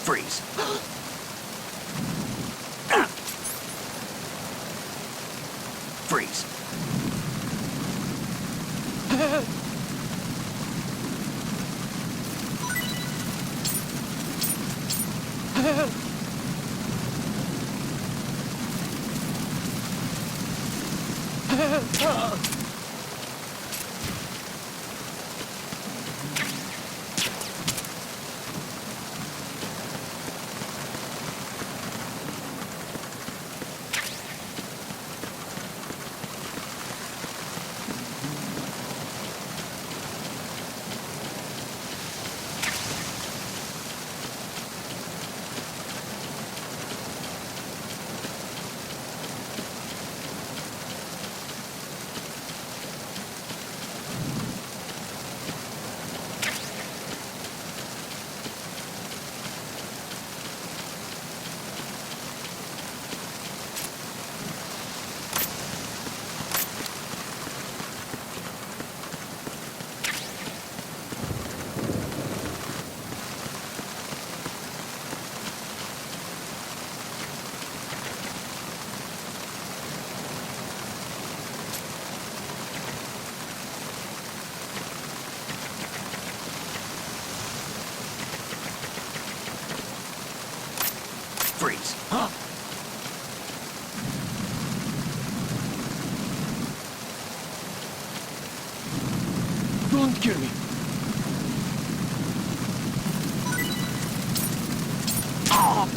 Freeze. Freeze. Freeze. Huh? Don't kill me. Ah!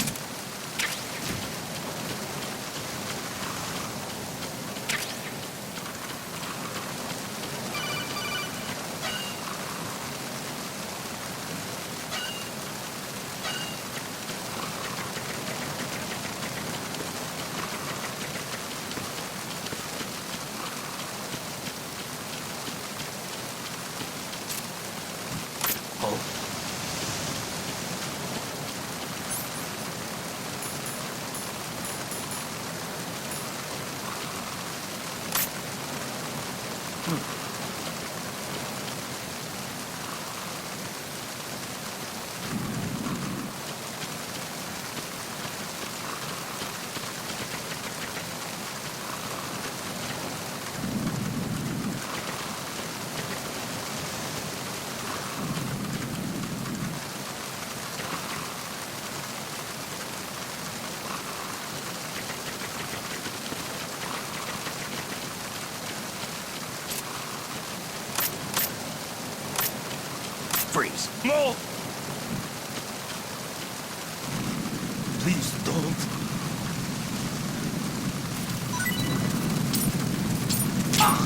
Freeze. No! Please don't. Ah!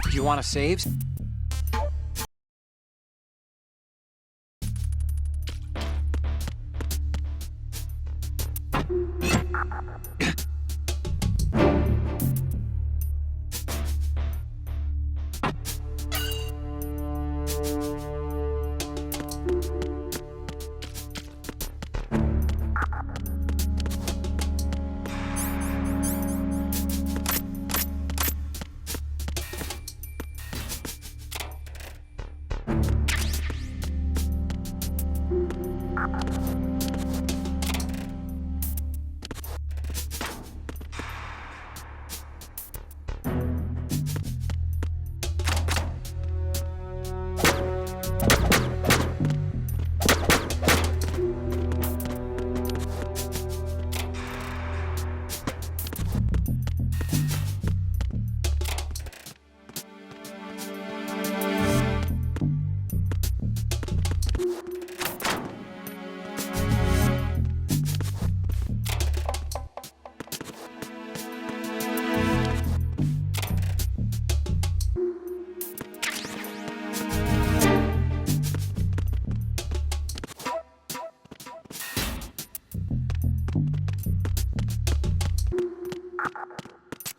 Do you want to save?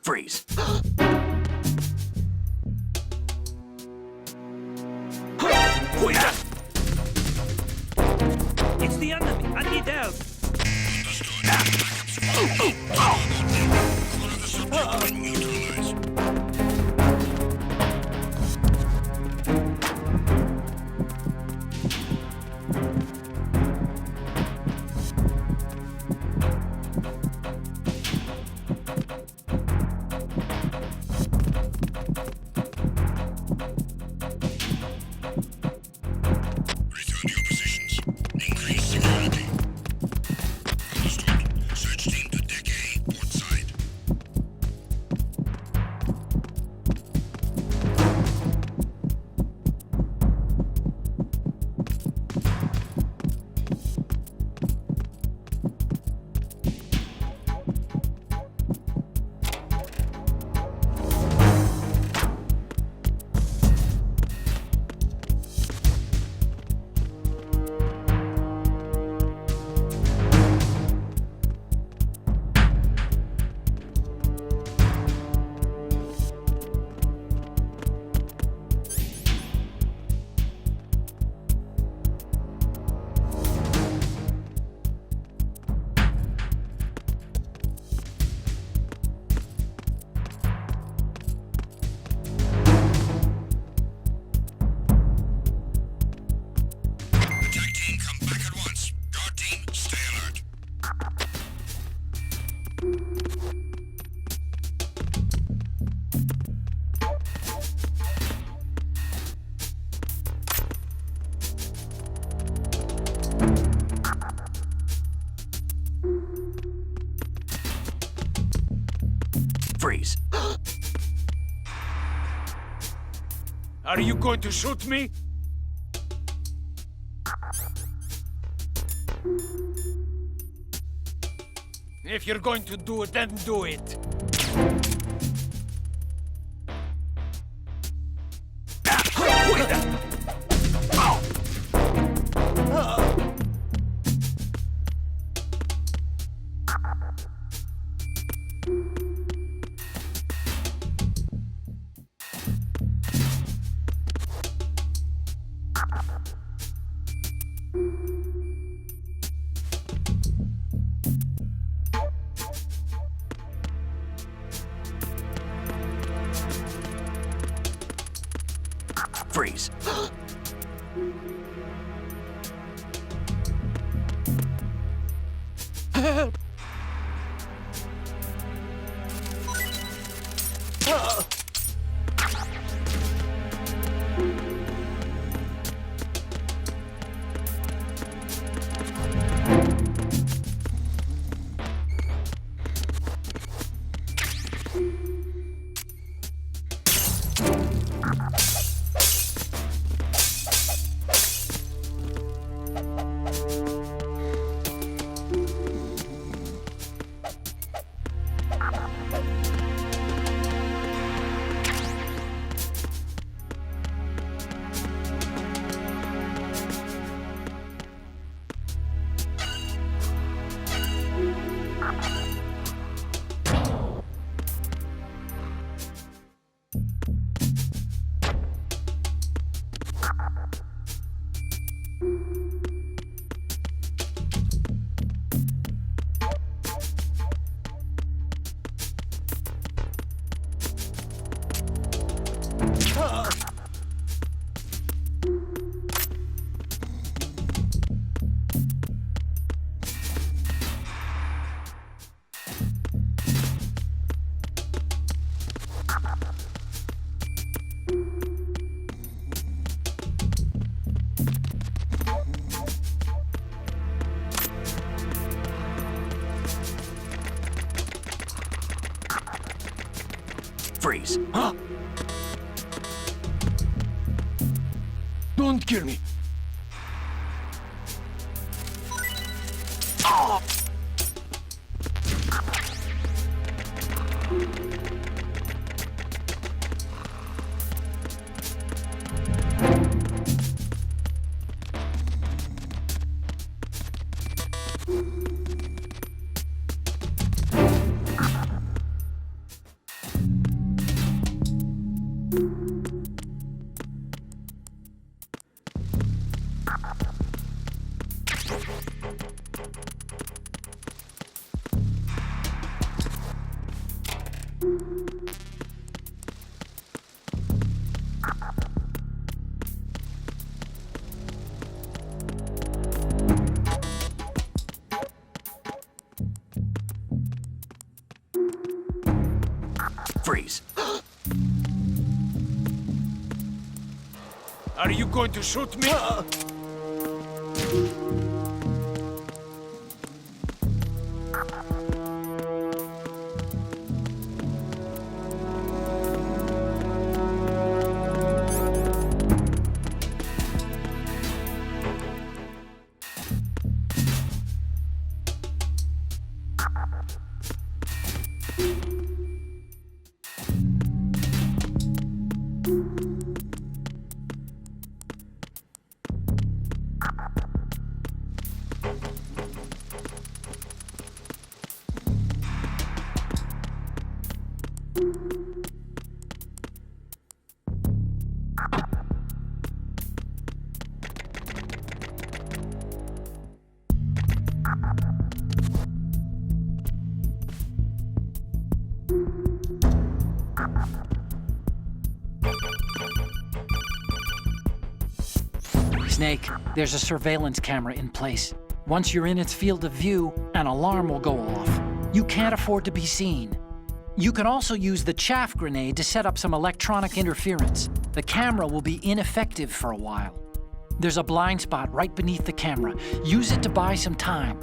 Freeze. It's the enemy. I need help. Return to your positions. Increase security. Understood. Search team to deck A, port side. Attack team, come back at once. Guard team, stay alert. Freeze. Are you going to shoot me? If you're going to do it, then do it. Freeze. Freeze. Huh? Don't kill me. Oh! Freeze. Are you going to shoot me? Snake, there's a surveillance camera in place. Once you're in its field of view, an alarm will go off. You can't afford to be seen. You can also use the chaff grenade to set up some electronic interference. The camera will be ineffective for a while. There's a blind spot right beneath the camera. Use it to buy some time.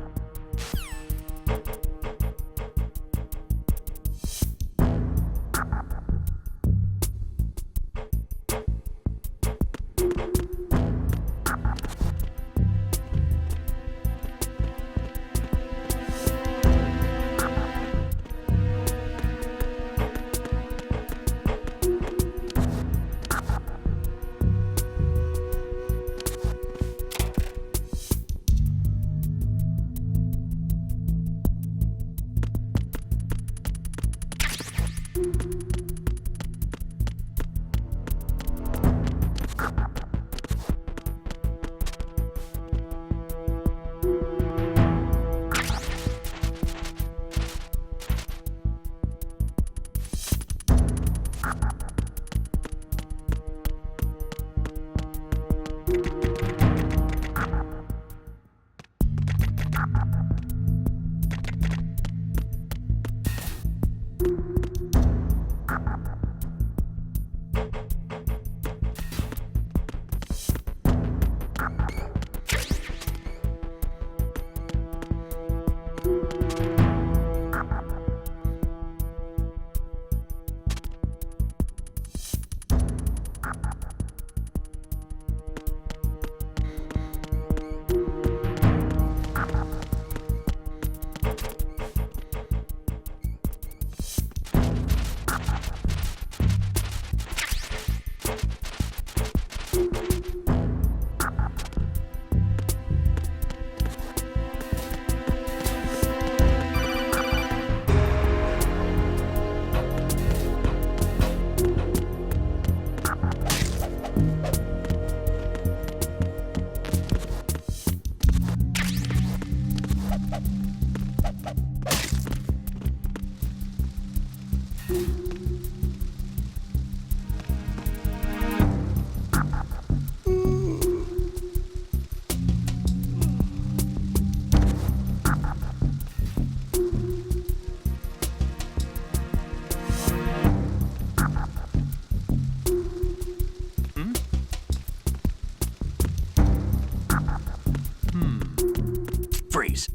Freeze.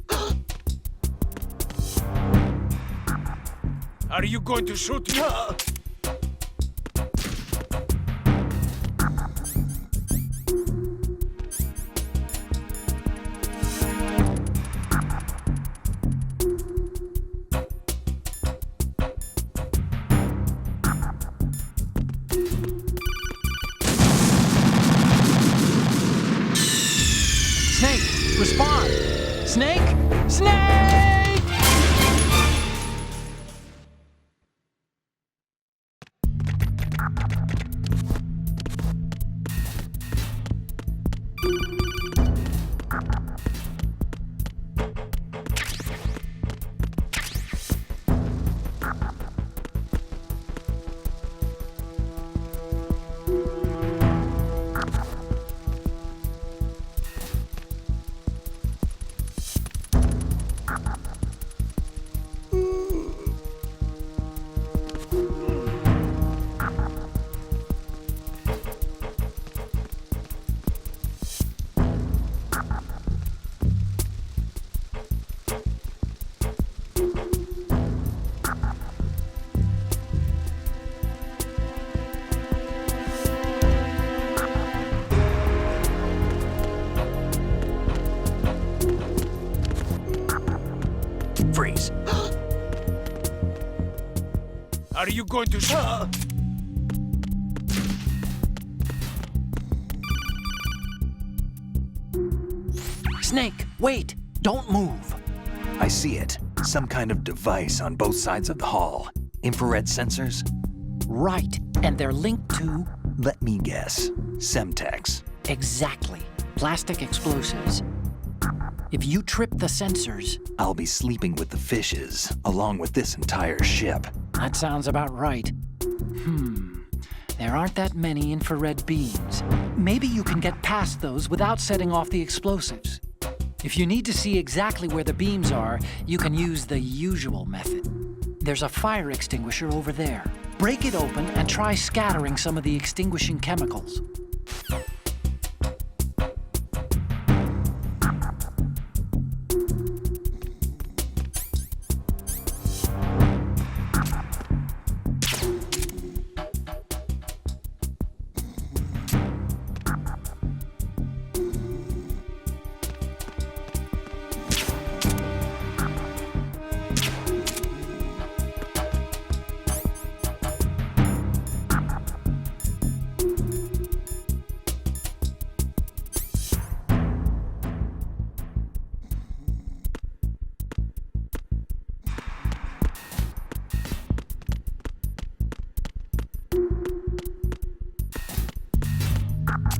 Are you going to shoot me? Snake, respond! Snake! Snake! Are you going to shoot? Snake, wait! Don't move! I see it. Some kind of device on both sides of the hall. Infrared sensors? Right, and they're linked to... Let me guess. Semtex. Exactly. Plastic explosives. If you trip the sensors... I'll be sleeping with the fishes, along with this entire ship. That sounds about right. There aren't that many infrared beams. Maybe you can get past those without setting off the explosives. If you need to see exactly where the beams are, you can use the usual method. There's a fire extinguisher over there. Break it open and try scattering some of the extinguishing chemicals.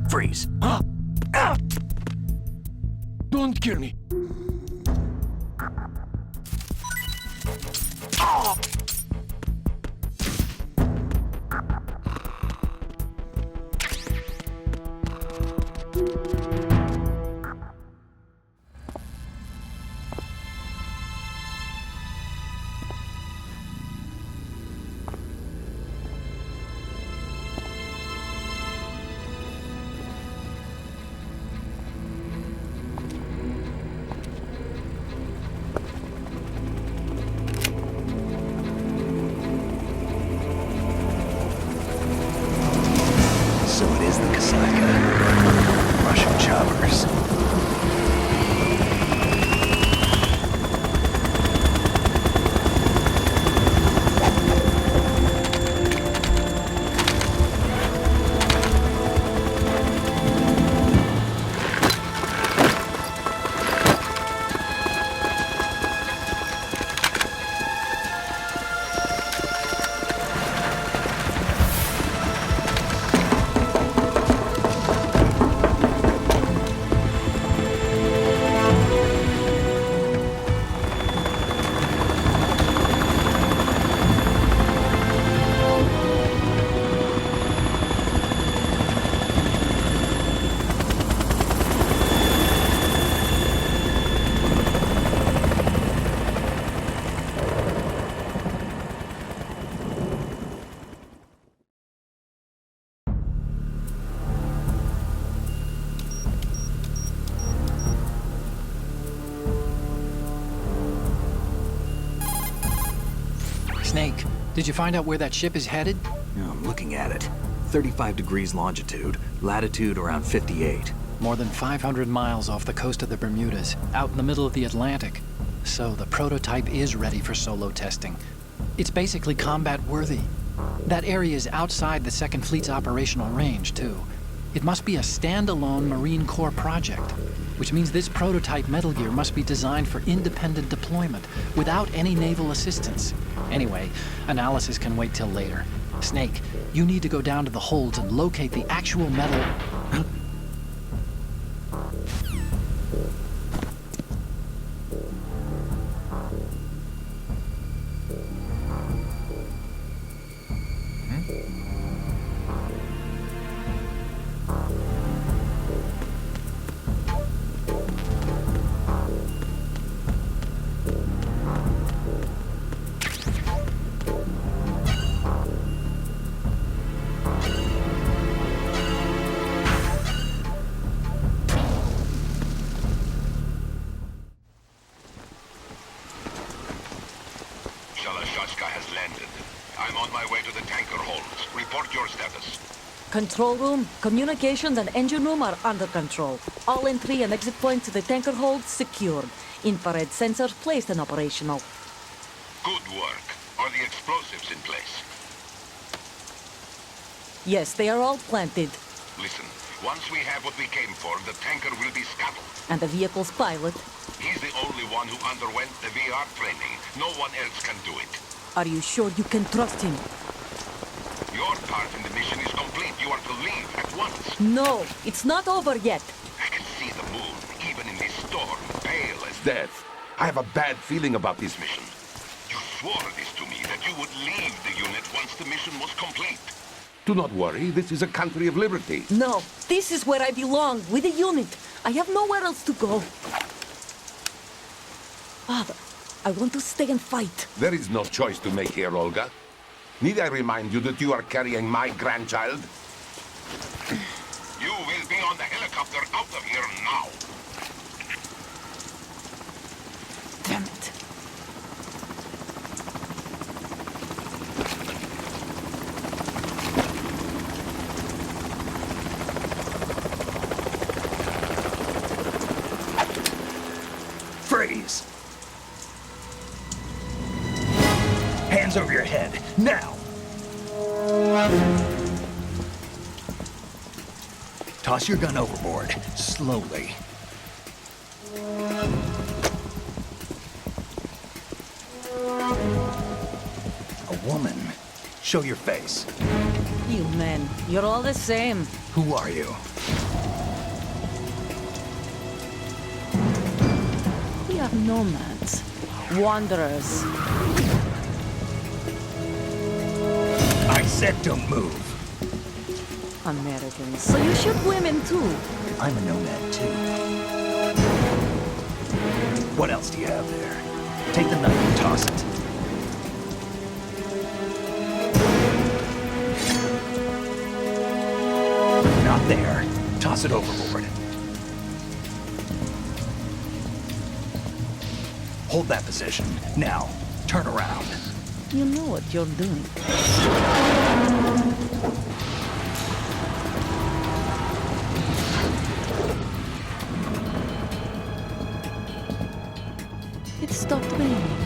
Freeze. Don't kill me. So it is the Kasaka. Russian choppers. Snake, did you find out where that ship is headed? I'm looking at it. 35 degrees longitude, latitude around 58. More than 500 miles off the coast of the Bermudas, out in the middle of the Atlantic. So the prototype is ready for solo testing. It's basically combat worthy. That area is outside the Second Fleet's operational range, too. It must be a standalone Marine Corps project, which means this prototype Metal Gear must be designed for independent deployment, without any naval assistance. Anyway, analysis can wait till later. Snake, you need to go down to the holds and locate the actual metal... has landed. I'm on my way to the tanker holds. Report your status. Control room, communications and engine room are under control. All entry and exit points to the tanker hold secured. Infrared sensors placed and operational. Good work. Are the explosives in place? Yes, they are all planted. Listen, once we have what we came for, the tanker will be scuttled. And the vehicle's pilot. He's the only one who underwent the VR training. No one else can do it. Are you sure you can trust him? Your part in the mission is complete. You are to leave at once. No, it's not over yet. I can see the moon, even in this storm, pale as death. I have a bad feeling about this mission. You swore this to me, that you would leave the unit once the mission was complete. Do not worry, this is a country of liberty. No, this is where I belong, with the unit. I have nowhere else to go. Father, I want to stay and fight. There is no choice to make here, Olga. Need I remind you that you are carrying my grandchild? You will be on the helicopter out of here now. Damn it. Freeze! Hands over your head, now! Toss your gun overboard, slowly. A woman. Show your face. You men, you're all the same. Who are you? We are nomads, wanderers. I said don't move. Americans. So you shoot women too. I'm a nomad too. What else do you have there? Take the knife and toss it. Not there. Toss it overboard. Hold that position. Now, turn around. You know what you're doing. It stopped raining.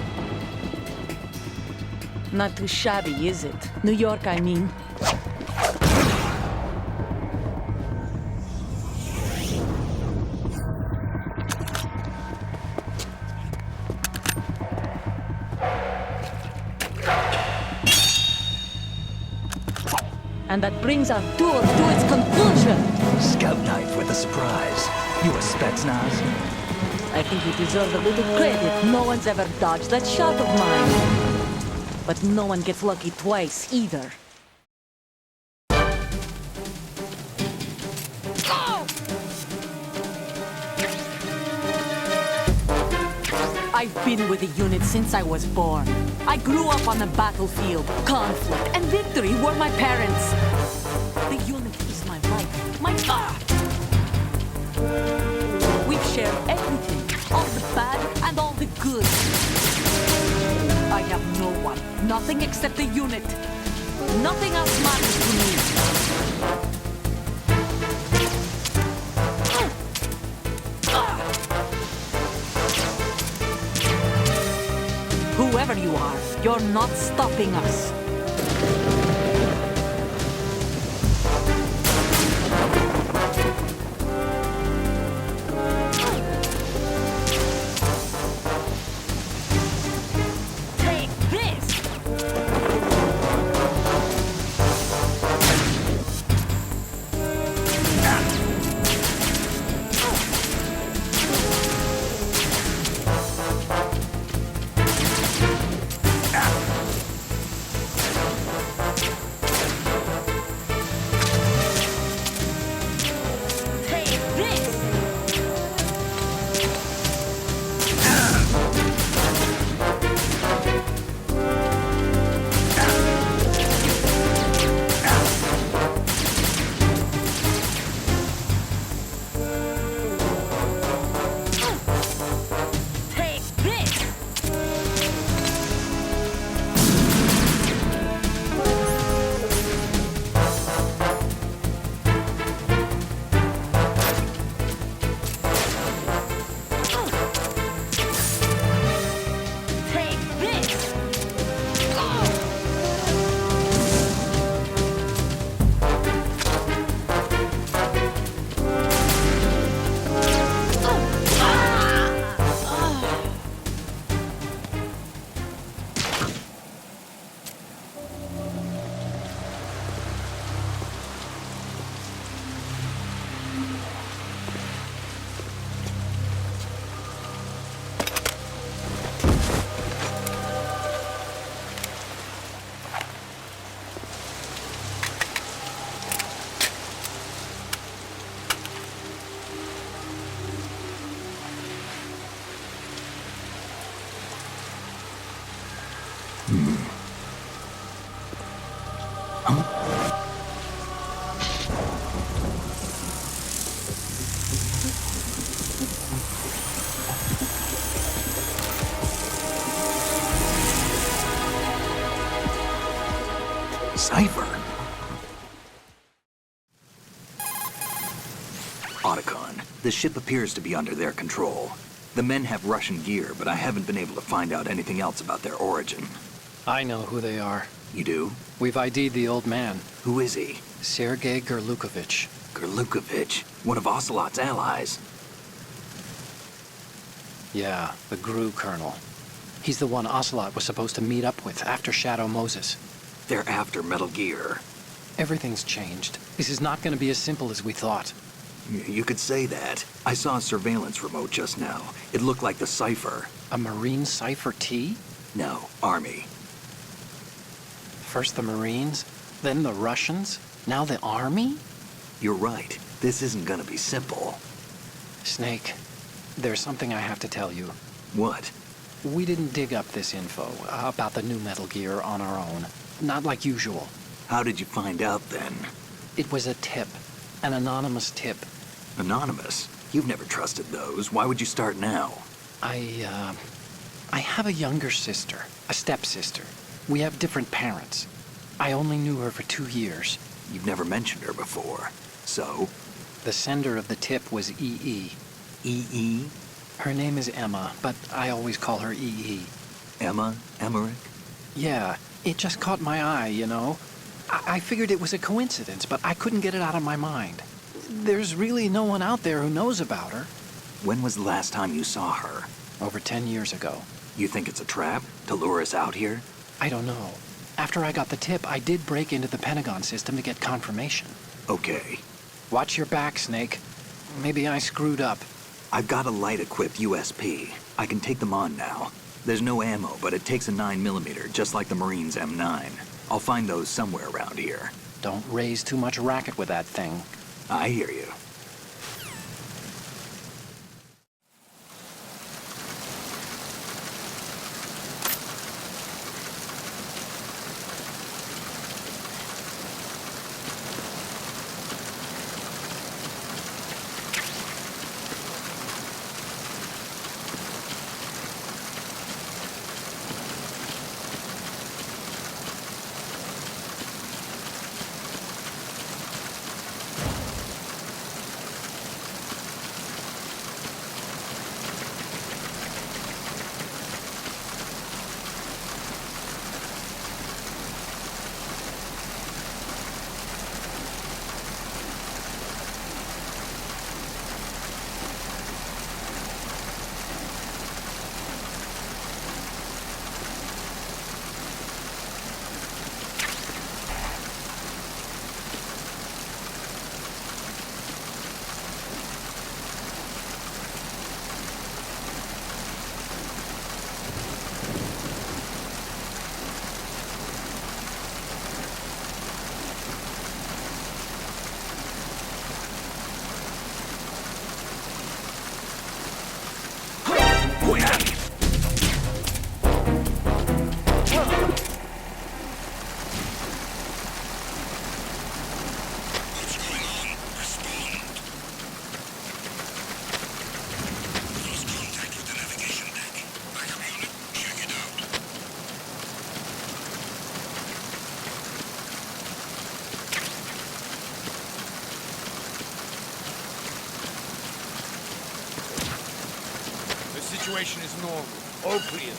Not too shabby, is it? New York, I mean. And that brings our tour to its conclusion. Scout knife with a surprise. You a Spetsnaz? I think you deserve a little credit. No one's ever dodged that shot of mine. But no one gets lucky twice, either. I've been with the unit since I was born. I grew up on the battlefield. Conflict and victory were my parents. The unit is my life, my art. We've shared everything, all the bad and all the good. I have no one, nothing except the unit. Nothing else matters to me. Whoever you are, you're not stopping us. Take this! Cipher? Otacon, the ship appears to be under their control. The men have Russian gear, but I haven't been able to find out anything else about their origin. I know who they are. You do? We've ID'd the old man, Who is he? Sergei Gerlukovich. Gerlukovich, one of Ocelot's allies. Yeah, the GRU colonel. He's the one Ocelot was supposed to meet up with after Shadow Moses. They're after Metal Gear. Everything's changed. This is not going to be as simple as we thought. You could say that. I saw a surveillance remote just now. It looked like the Cipher. A Marine Cipher T? No, Army. First the Marines, then the Russians, now the Army? You're right. This isn't gonna be simple. Snake, there's something I have to tell you. What? We didn't dig up this info about the new Metal Gear on our own. Not like usual. How did you find out then? It was a tip. An anonymous tip. Anonymous? You've never trusted those. Why would you start now? I have a younger sister, a stepsister. We have different parents. I only knew her for 2 years. You've never mentioned her before. So? The sender of the tip was EE. EE? Her name is Emma, but I always call her EE. Emma? Emmerich? Yeah, it just caught my eye, you know? I figured it was a coincidence, but I couldn't get it out of my mind. There's really no one out there who knows about her. When was the last time you saw her? Over 10 years ago. You think it's a trap? To lure us out here? I don't know. After I got the tip, I did break into the Pentagon system to get confirmation. Okay. Watch your back, Snake. Maybe I screwed up. I've got a light-equipped USP. I can take them on now. There's no ammo, but it takes a 9mm, just like the Marines' M9. I'll find those somewhere around here. Don't raise too much racket with that thing. I hear you. Situation is normal. All clear.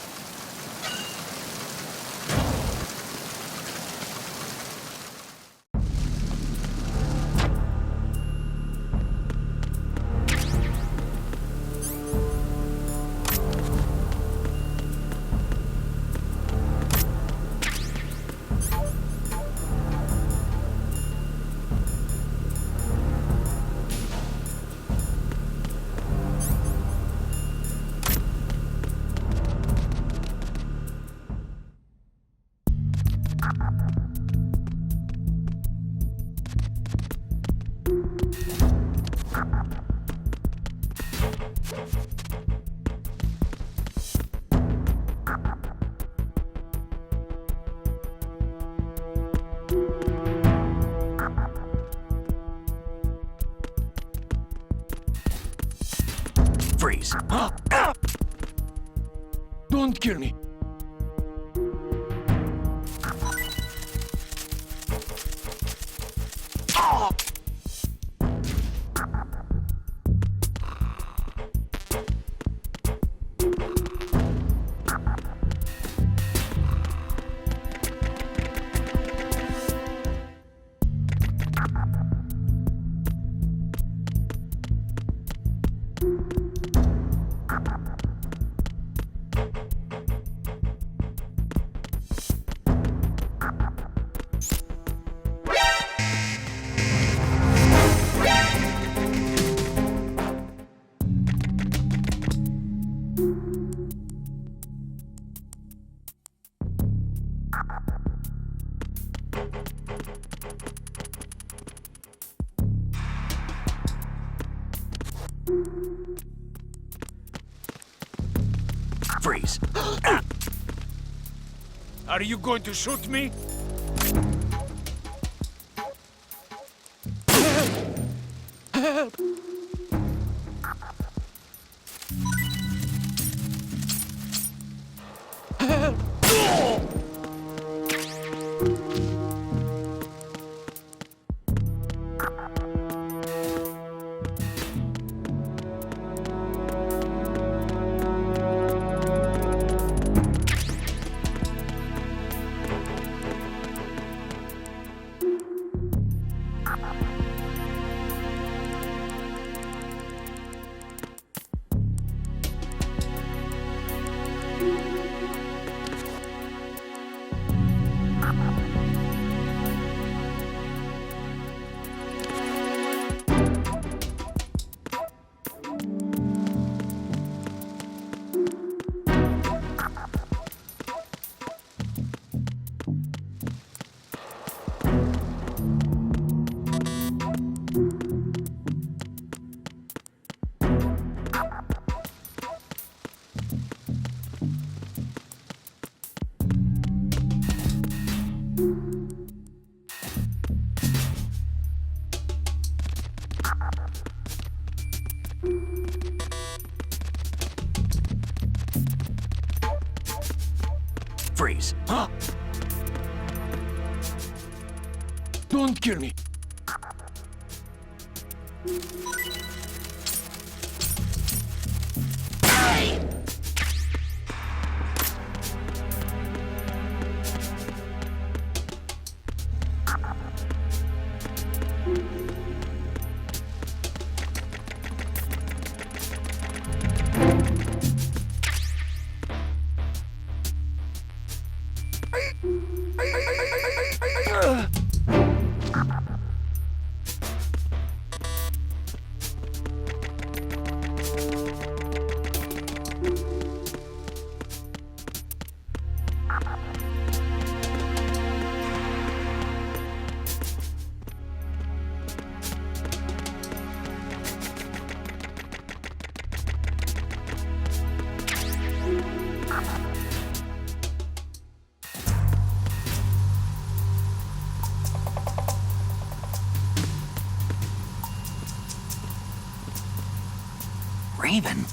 Freeze. Don't kill me. Freeze. Are you going to shoot me? Freeze. Huh? Don't kill me. Raven?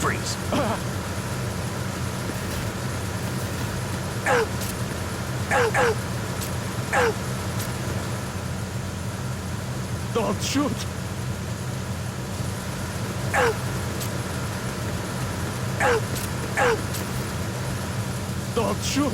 Freeze. Don't shoot. Don't shoot.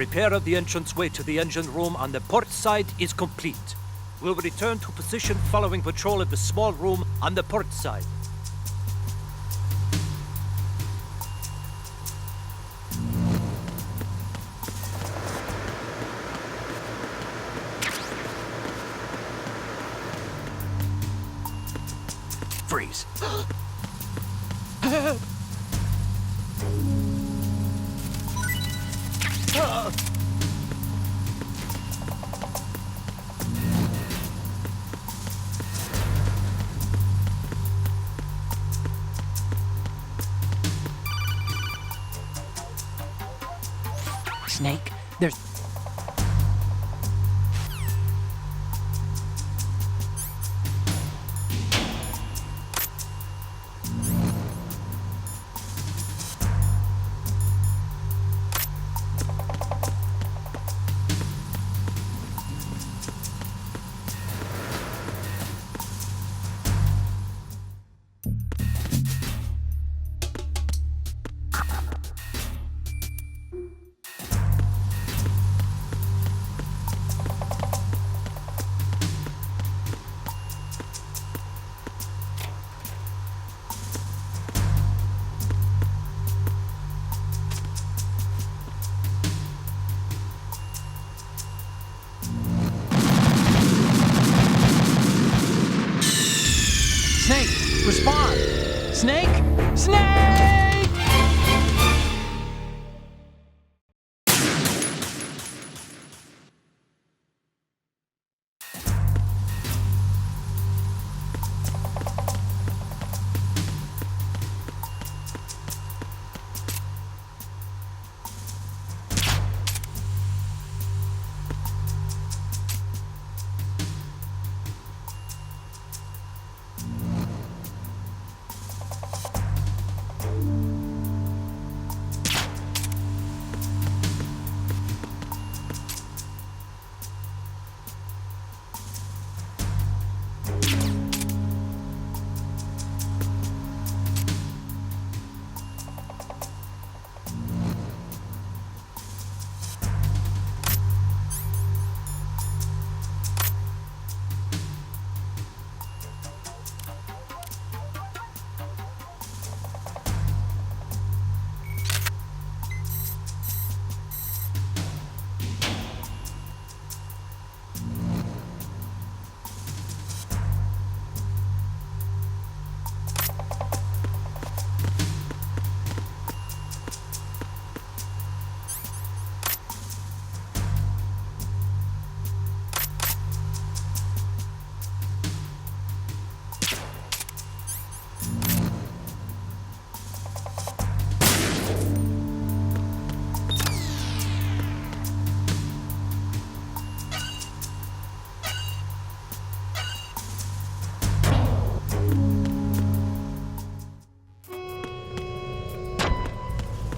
Repair of the entranceway to the engine room on the port side is complete. We'll return to position following patrol of the small room on the port side. Freeze. Snake, there's... Snake, respond! Snake! Snake!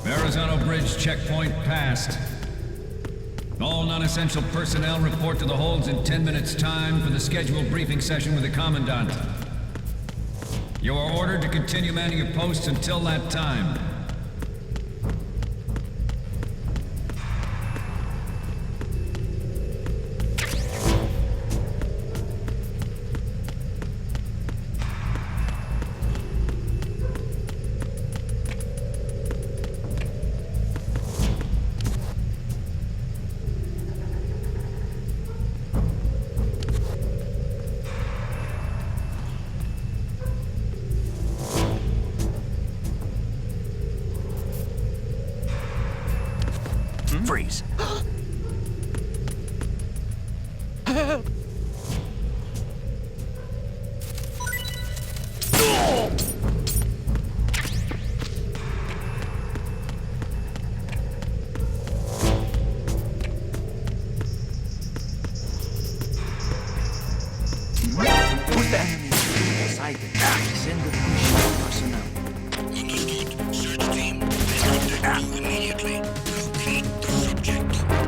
Verrazano Bridge checkpoint passed. All non-essential personnel report to the holds in 10 minutes' time for the scheduled briefing session with the Commandant. You are ordered to continue manning your posts until that time. Freeze. Put the enemy beside the send the personnel. Understood. Search team. Let's contact you immediately. Locate the subject.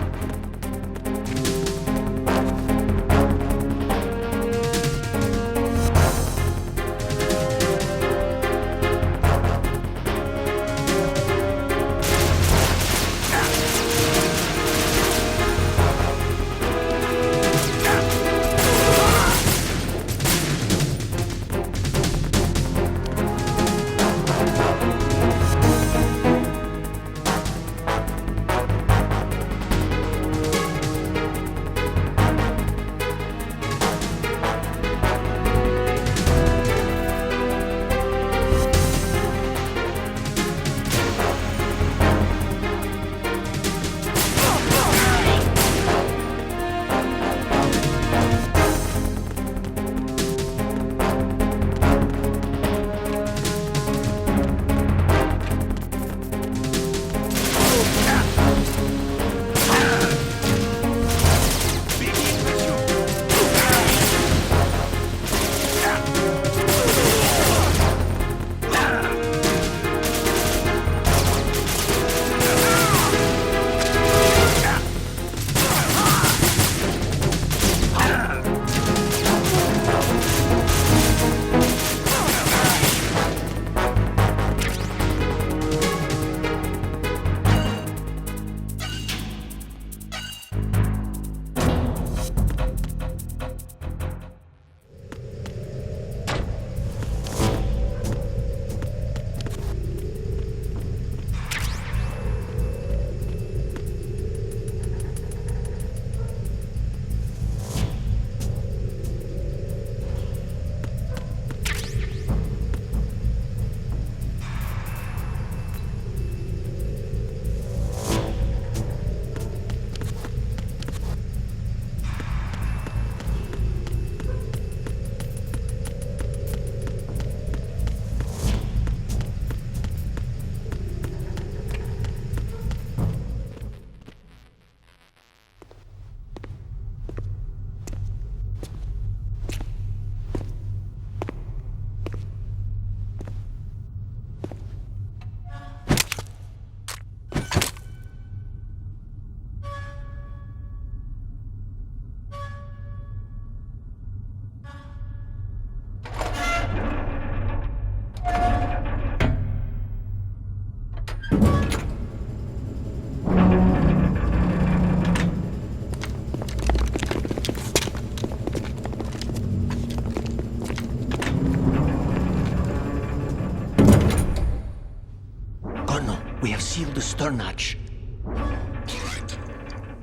We have sealed the stern hatch. All right.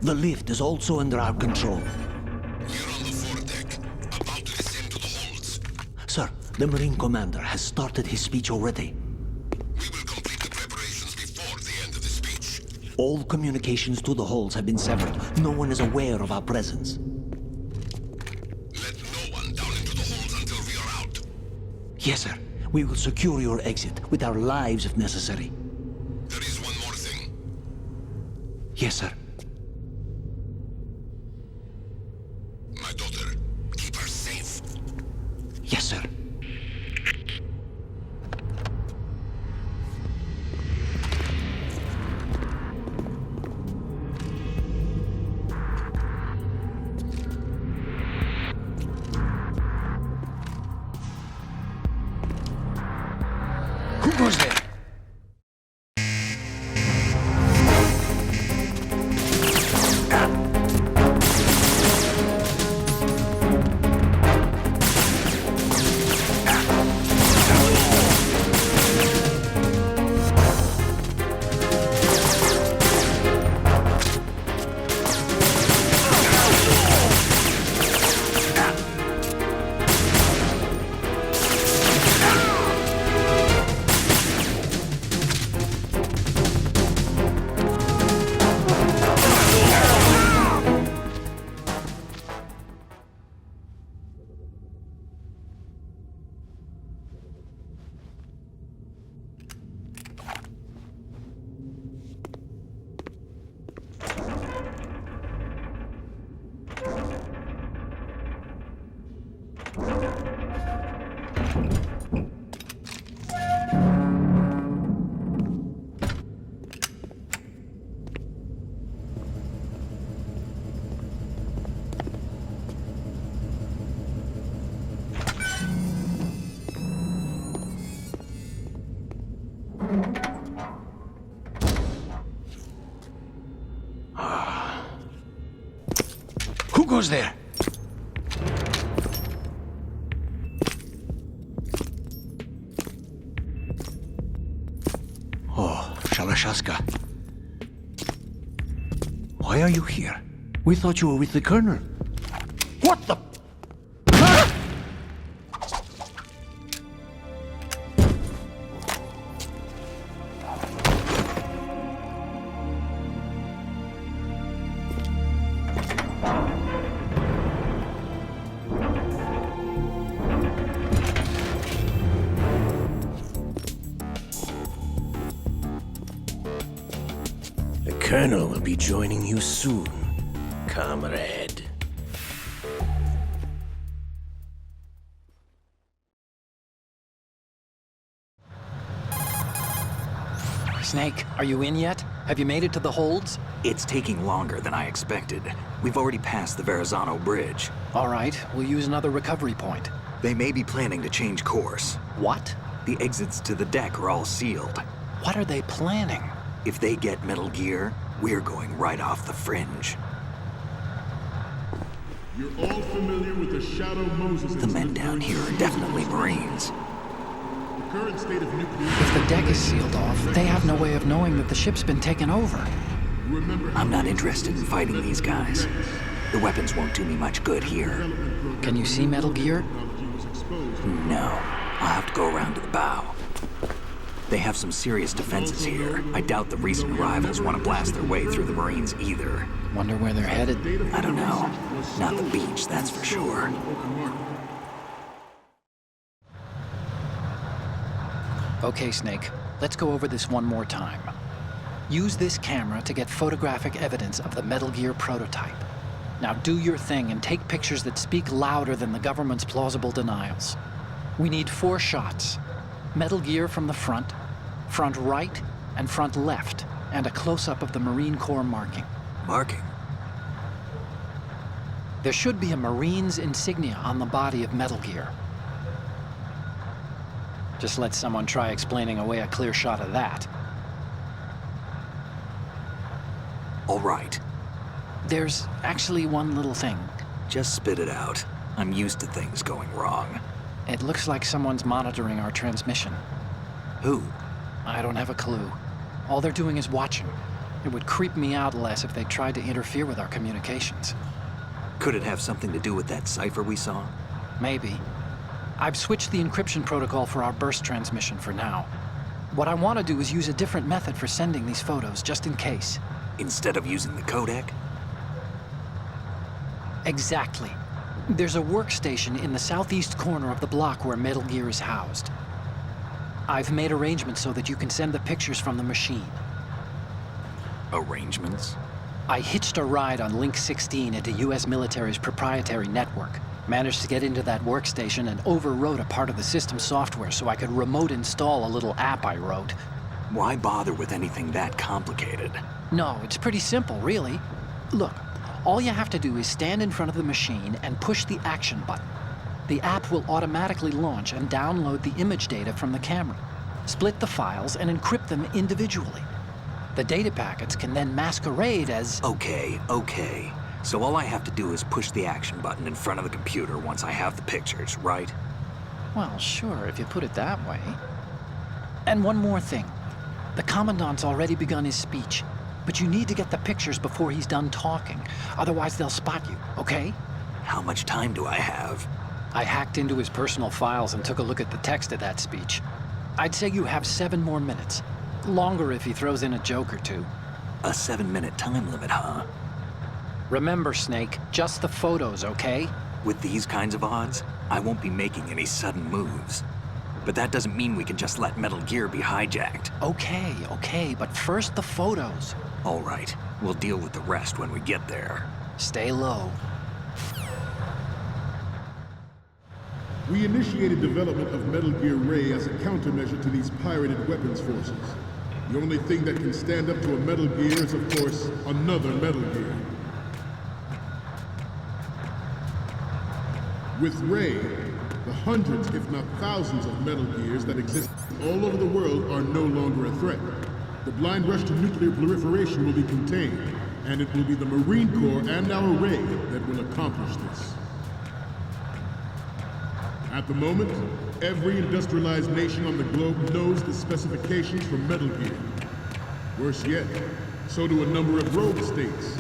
The lift is also under our control. We're on the foredeck, about to descend to the holds. Sir, the Marine Commander has started his speech already. We will complete the preparations before the end of the speech. All communications to the holds have been severed. No one is aware of our presence. Let no one down into the holds until we are out. Yes, sir. We will secure your exit with our lives if necessary. There is one more thing. Yes, sir. My daughter, keep her safe. Yes, sir. Who goes there? Who goes there? Oh, Shalashaska. Why are you here? We thought you were with the Colonel. What the? The Colonel will be joining you soon, comrade. Snake, are you in yet? Have you made it to the holds? It's taking longer than I expected. We've already passed the Verrazano Bridge. All right, we'll use another recovery point. They may be planning to change course. What? The exits to the deck are all sealed. What are they planning? If they get Metal Gear, we're going right off the fringe. You're all familiar with the Shadow Moses. The men down here are definitely Marines. The current state of nuclear. If the deck is sealed off, they have no way of knowing that the ship's been taken over. I'm not interested in fighting these guys. The weapons won't do me much good here. Can you see Metal Gear? No. I'll have to go around to the bow. They have some serious defenses here. I doubt the recent arrivals want to blast their way through the Marines either. Wonder where they're headed? I don't know. Not the beach, that's for sure. Okay, Snake. Let's go over this one more time. Use this camera to get photographic evidence of the Metal Gear prototype. Now do your thing and take pictures that speak louder than the government's plausible denials. We need 4 shots. Metal Gear from the front right, and front left, and a close-up of the Marine Corps marking. Marking? There should be a Marine's insignia on the body of Metal Gear. Just let someone try explaining away a clear shot of that. All right. There's actually one little thing. Just spit it out. I'm used to things going wrong. It looks like someone's monitoring our transmission. Who? I don't have a clue. All they're doing is watching. It would creep me out less if they tried to interfere with our communications. Could it have something to do with that cipher we saw? Maybe. I've switched the encryption protocol for our burst transmission for now. What I want to do is use a different method for sending these photos, just in case. Instead of using the codec? Exactly. There's a workstation in the southeast corner of the block where Metal Gear is housed. I've made arrangements so that you can send the pictures from the machine. Arrangements? I hitched a ride on Link 16 into US military's proprietary network. Managed to get into that workstation and overwrote a part of the system software so I could remote install a little app I wrote. Why bother with anything that complicated? No, it's pretty simple, really. Look, all you have to do is stand in front of the machine and push the action button. The app will automatically launch and download the image data from the camera, split the files, and encrypt them individually. The data packets can then masquerade as... Okay. So all I have to do is push the action button in front of the computer once I have the pictures, right? Well, sure, if you put it that way. And one more thing. The Commandant's already begun his speech, but you need to get the pictures before he's done talking. Otherwise, they'll spot you, okay? How much time do I have? I hacked into his personal files and took a look at the text of that speech. I'd say you have 7 more minutes. Longer if he throws in a joke or two. A 7-minute time limit, huh? Remember, Snake, just the photos, okay? With these kinds of odds, I won't be making any sudden moves. But that doesn't mean we can just let Metal Gear be hijacked. Okay, but first the photos. All right, we'll deal with the rest when we get there. Stay low. We initiated development of Metal Gear Ray as a countermeasure to these pirated weapons forces. The only thing that can stand up to a Metal Gear is, of course, another Metal Gear. With Ray, the hundreds, if not thousands, of Metal Gears that exist all over the world are no longer a threat. The blind rush to nuclear proliferation will be contained, and it will be the Marine Corps and our Ray that will accomplish this. At the moment, every industrialized nation on the globe knows the specifications for Metal Gear. Worse yet, so do a number of rogue states.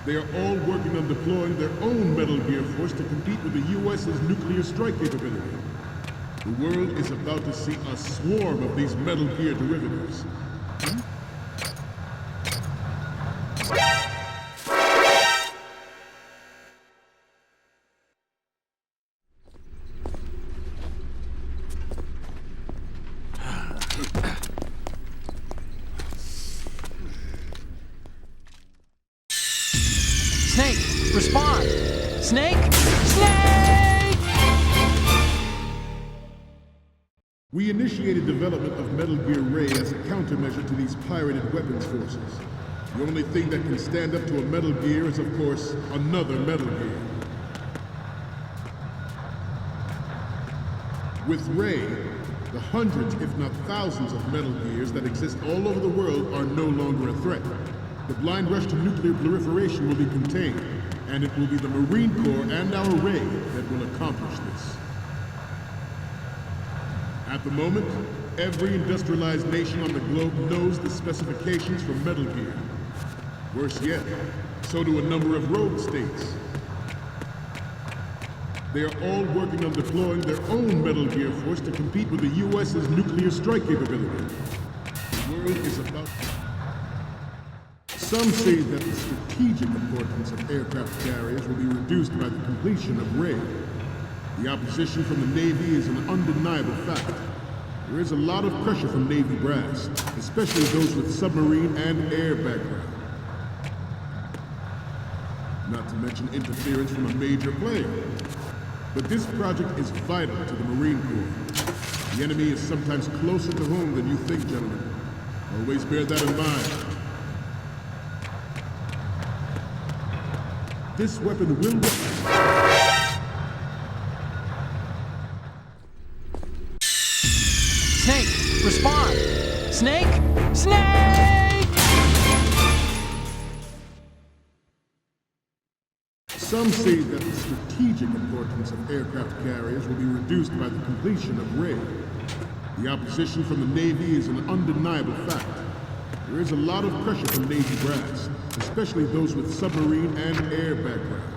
They are all working on deploying their own Metal Gear force to compete with the US's nuclear strike capability. The world is about to see a swarm of these Metal Gear derivatives. Snake, respond! Snake! Snake! We initiated development of Metal Gear Ray as a countermeasure to these pirated weapons forces. The only thing that can stand up to a Metal Gear is, of course, another Metal Gear. With Ray, the hundreds, if not thousands, of Metal Gears that exist all over the world are no longer a threat. The blind rush to nuclear proliferation will be contained, and it will be the Marine Corps and our Ray that will accomplish this. At the moment, every industrialized nation on the globe knows the specifications for Metal Gear. Worse yet, so do a number of rogue states. They are all working on deploying their own Metal Gear force to compete with the US's nuclear strike capability. The world is about... Some say that the strategic importance of aircraft carriers will be reduced by the completion of Ray. The opposition from the Navy is an undeniable fact. There is a lot of pressure from Navy brass, especially those with submarine and air background. Not to mention interference from a major player. But this project is vital to the Marine Corps. The enemy is sometimes closer to home than you think, gentlemen. Always bear that in mind. This weapon will... Snake, respond! Snake! Snake! Some say that the strategic importance of aircraft carriers will be reduced by the completion of Ray. The opposition from the Navy is an undeniable fact. There is a lot of pressure from Navy brass, especially those with submarine and air background.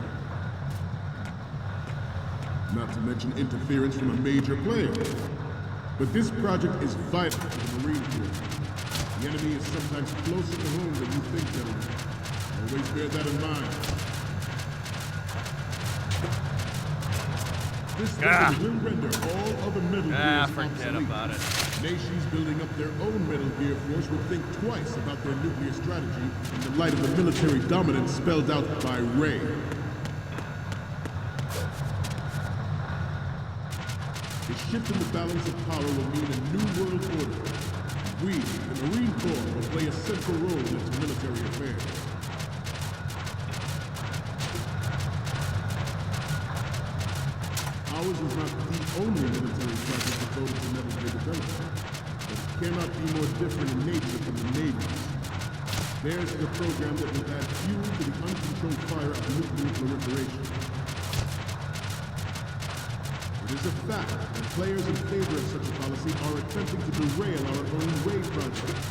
Not to mention interference from a major player. But this project is vital to the Marine Corps. The enemy is sometimes closer to home than you think, gentlemen. Always bear that in mind. This will render all other Metal Gears forget about it. Nations building up their own Metal Gear force would think twice about their nuclear strategy in the light of the military dominance spelled out by Ray. The shift in the balance of power will mean a new world order. We, the Marine Corps, will play a central role in its military affairs. Ours is not the only military project devoted to Metal Gear development, but it cannot be more different in nature from the Navy's. Theirs is a program that will add fuel to the uncontrolled fire of nuclear proliferation. It is a fact that players in favor of such a policy are attempting to derail our own Ray project.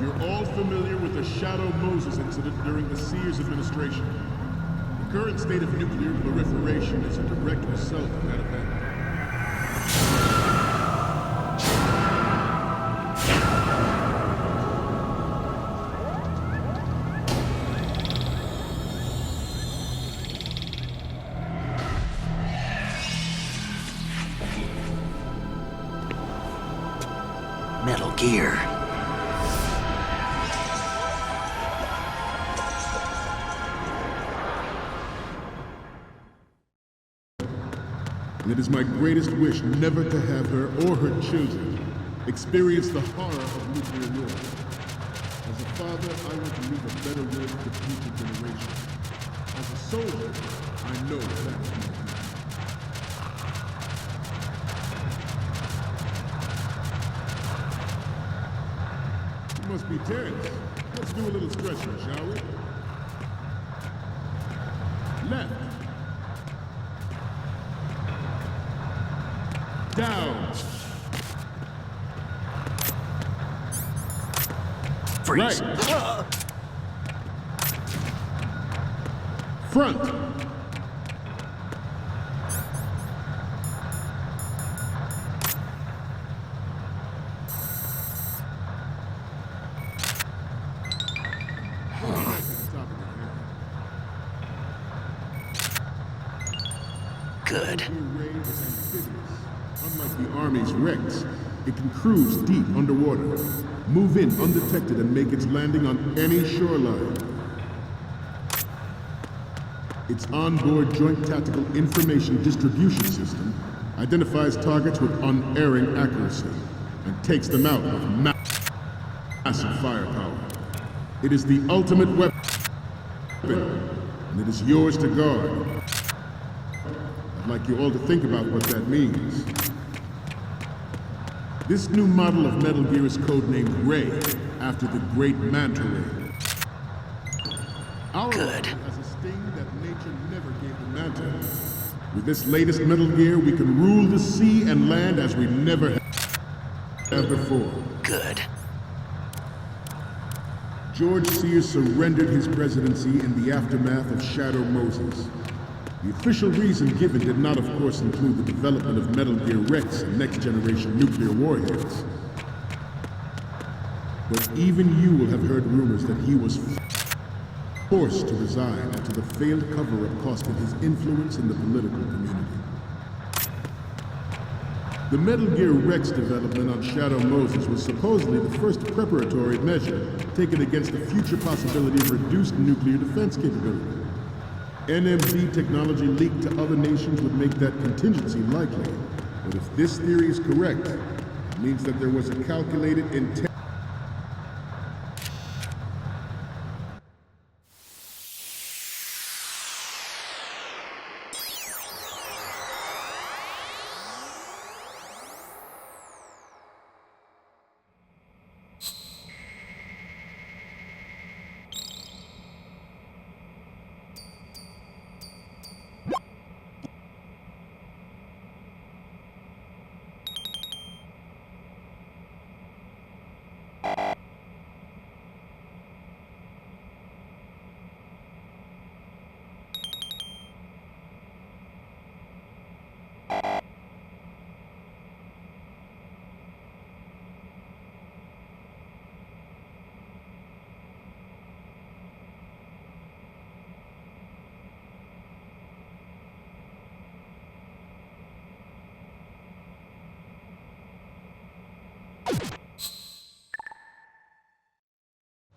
You're all familiar with the Shadow Moses incident during the Sears administration. The current state of nuclear proliferation is a direct result of that event. Metal Gear. And it is my greatest wish never to have her or her children experience the horror of nuclear war. As a father, I want to leave a better world for future generations. As a soldier, I know that's my duty. You must be tense. Let's do a little stretching, shall we? Left. Down. Freeze. Right. Front. Good. Unlike the Army's Rex, it can cruise deep underwater, move in undetected and make its landing on any shoreline. Its onboard Joint Tactical Information Distribution System identifies targets with unerring accuracy and takes them out with massive firepower. It is the ultimate weapon, and it is yours to guard. I'd like you all to think about what that means. This new model of Metal Gear is codenamed Ray, after the great Manta Ray. Our Good. has a sting that nature never gave the Manta. With this latest Metal Gear, we can rule the sea and land as we never have before. Good. George Sears surrendered his presidency in the aftermath of Shadow Moses. The official reason given did not, of course, include the development of Metal Gear Rex and next-generation nuclear warheads. But even you will have heard rumors that he was forced to resign after the failed cover-up cost him his influence in the political community. The Metal Gear Rex development on Shadow Moses was supposedly the first preparatory measure taken against the future possibility of reduced nuclear defense capability. NMD technology leaked to other nations would make that contingency likely. But if this theory is correct, it means that there was a calculated intent.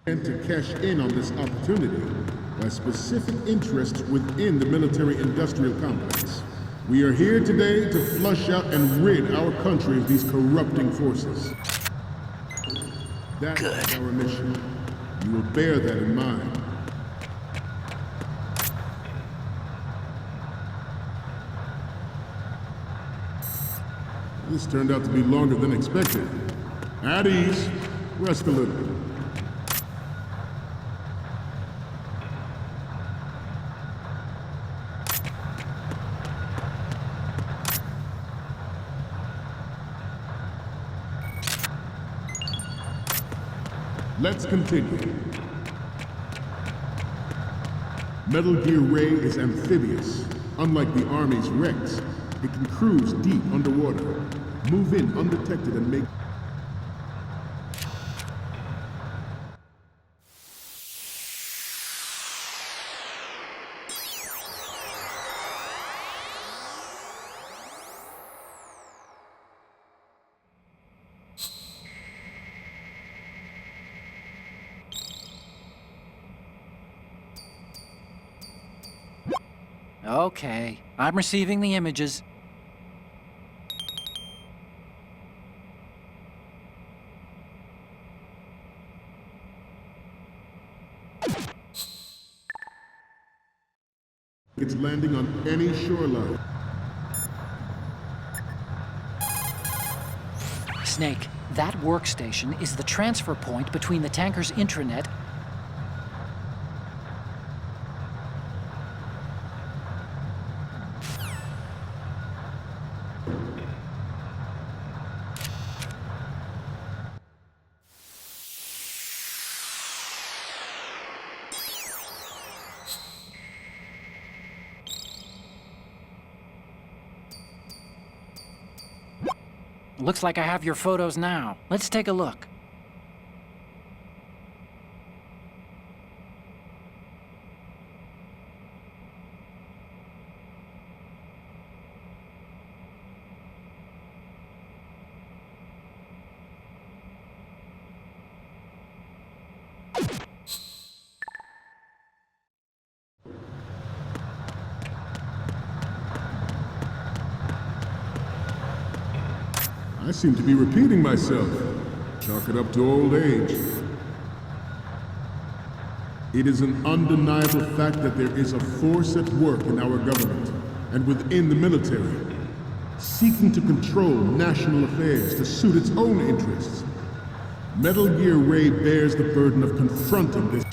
And to cash in on this opportunity by specific interests within the military-industrial complex. We are here today to flush out and rid our country of these corrupting forces. That's our mission. You will bear that in mind. This turned out to be longer than expected. At ease. Rest a little. Let's continue. Metal Gear Ray is amphibious. Unlike the Army's Rex, it can cruise deep underwater, move in undetected and make... Okay, I'm receiving the images. It's landing on any shoreline. Snake, that workstation is the transfer point between the tanker's intranet . Looks like I have your photos now. Let's take a look. I seem to be repeating myself. Chalk it up to old age. It is an undeniable fact that there is a force at work in our government and within the military, seeking to control national affairs to suit its own interests. Metal Gear Ray bears the burden of confronting this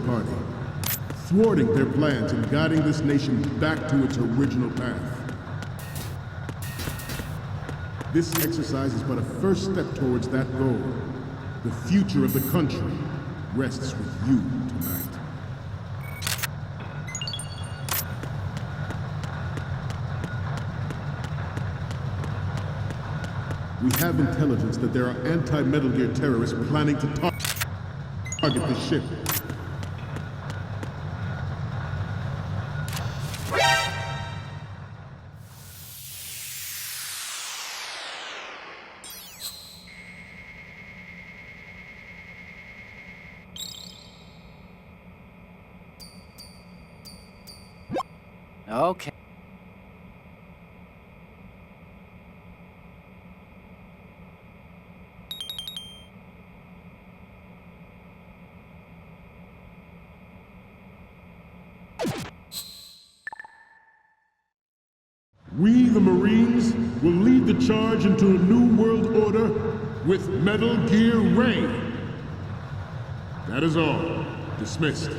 party, thwarting their plans and guiding this nation back to its original path. This exercise is but a first step towards that goal. The future of the country rests with you tonight. We have intelligence that there are anti-Metal Gear terrorists planning to target the ship. Okay. We, the Marines, will lead the charge into a new world order with Metal Gear Ray. That is all. Dismissed.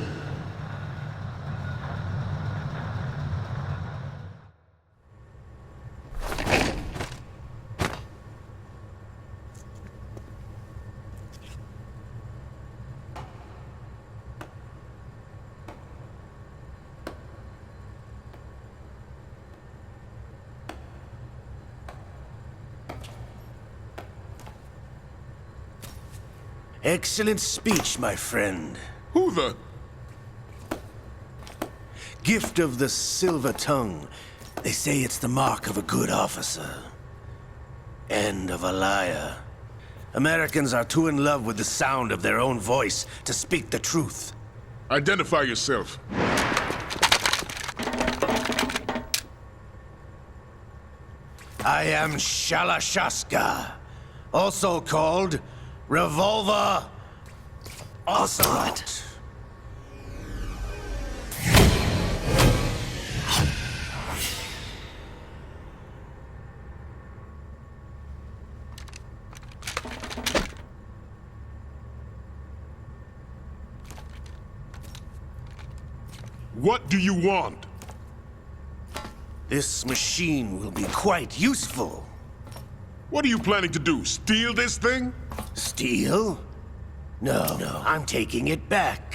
Excellent speech, my friend. Who the? Gift of the silver tongue. They say it's the mark of a good officer. And of a liar. Americans are too in love with the sound of their own voice to speak the truth. Identify yourself. I am Shalashaska, also called Revolver Ocelot. What do you want? This machine will be quite useful. What are you planning to do? Steal this thing? Steal? No, I'm taking it back.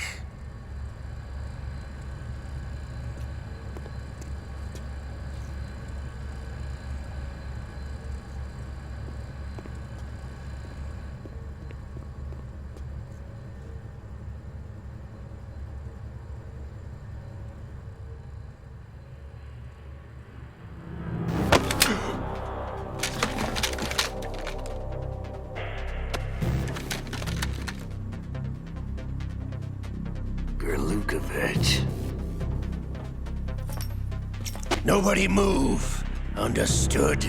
Nobody move. Understood?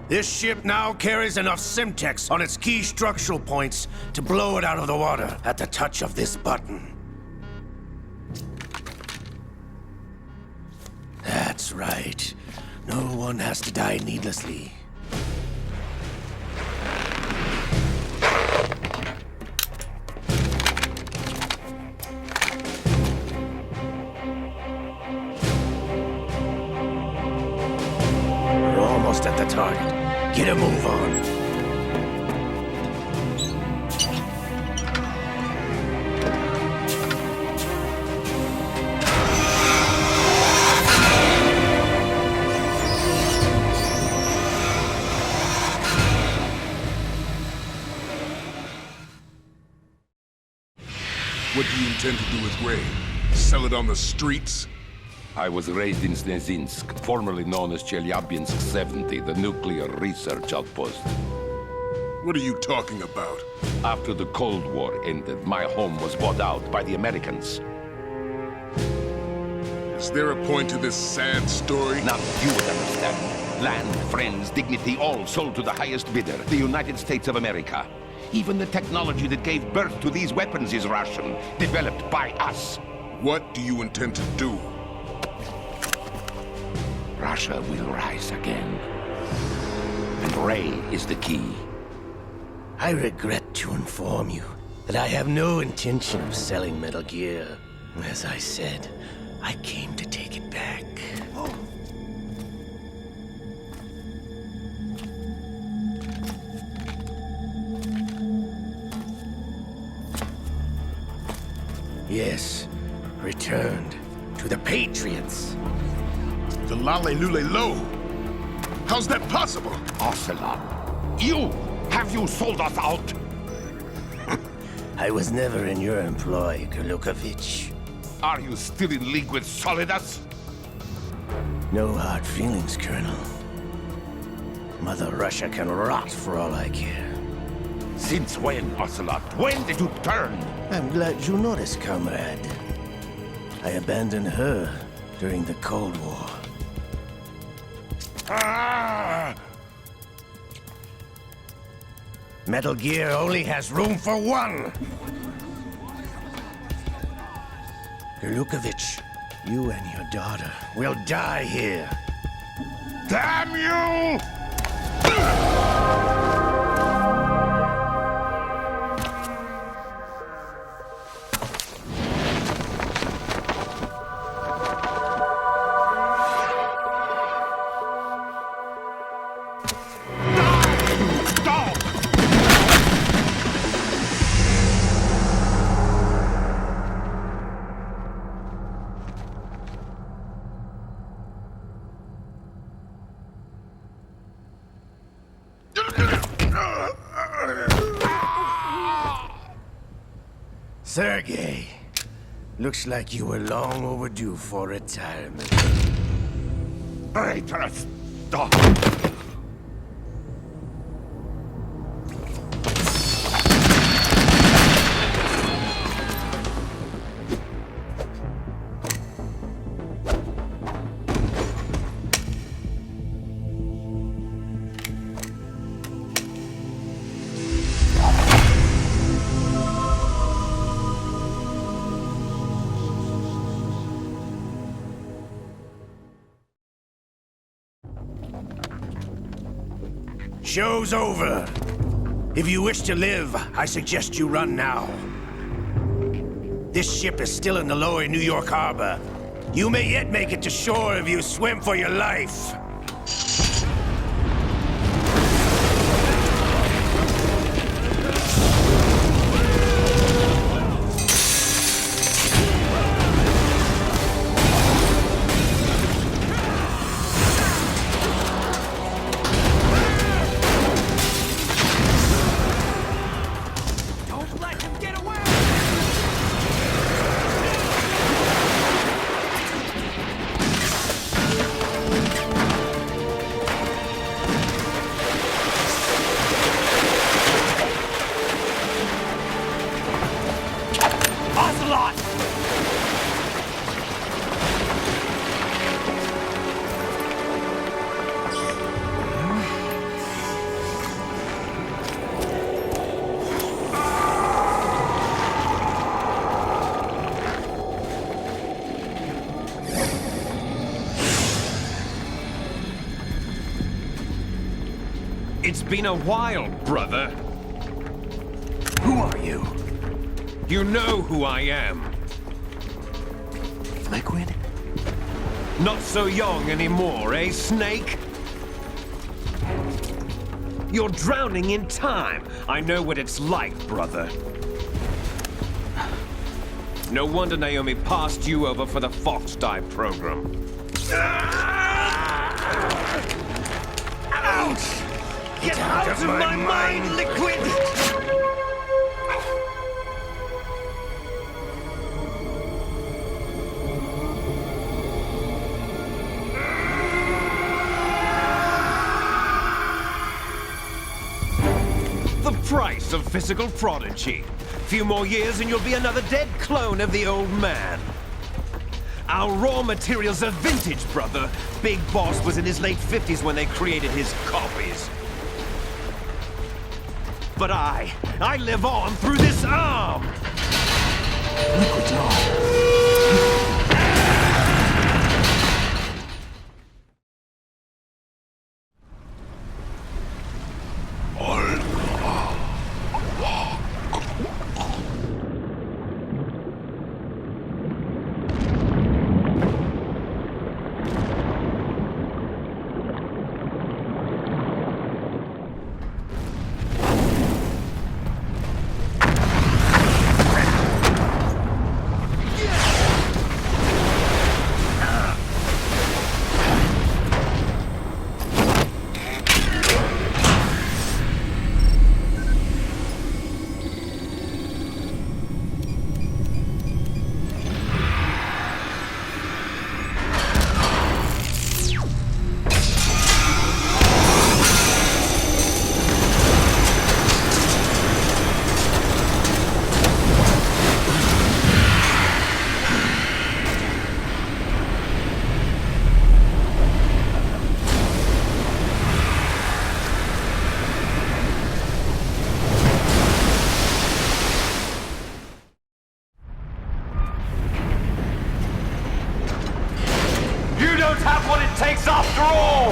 This ship now carries enough Simtex on its key structural points to blow it out of the water at the touch of this button. That's right. No one has to die needlessly. We're almost at the target. Get a move on. What do you intend to do with Ray? Sell it on the streets? I was raised in Snezinsk, formerly known as Chelyabinsk 70, the nuclear research outpost. What are you talking about? After the Cold War ended, my home was bought out by the Americans. Is there a point to this sad story? None you would understand. Land, friends, dignity, all sold to the highest bidder, the United States of America. Even the technology that gave birth to these weapons is Russian, developed by us. What do you intend to do? Russia will rise again. And Ray is the key. I regret to inform you that I have no intention of selling Metal Gear. As I said, I came to take it back. Yes, returned to the Patriots. The Lale Lule Lo? How's that possible? Ocelot, have you sold us out? I was never in your employ, Gurlukovich. Are you still in league with Solidus? No hard feelings, Colonel. Mother Russia can rot for all I care. Since when, Ocelot? When did you turn? I'm glad you noticed, comrade. I abandoned her during the Cold War. Ah! Metal Gear only has room for one! Gurlukovich, you and your daughter will die here. Damn you! Sergey, looks like you were long overdue for retirement. I trust. Stop. Show's over. If you wish to live, I suggest you run now. This ship is still in the lower New York harbor. You may yet make it to shore if you swim for your life. It's been a while, brother. Who are you? You know who I am. Liquid? Not so young anymore, eh, Snake? You're drowning in time. I know what it's like, brother. No wonder Naomi passed you over for the Fox Dive program. Ouch! Get out of my mind, Liquid! The price of physical prodigy. Few more years and you'll be another dead clone of the old man. Our raw materials are vintage, brother. Big Boss was in his late 50s when they created his copies. But I live on through this arm! Liquid's on. After all!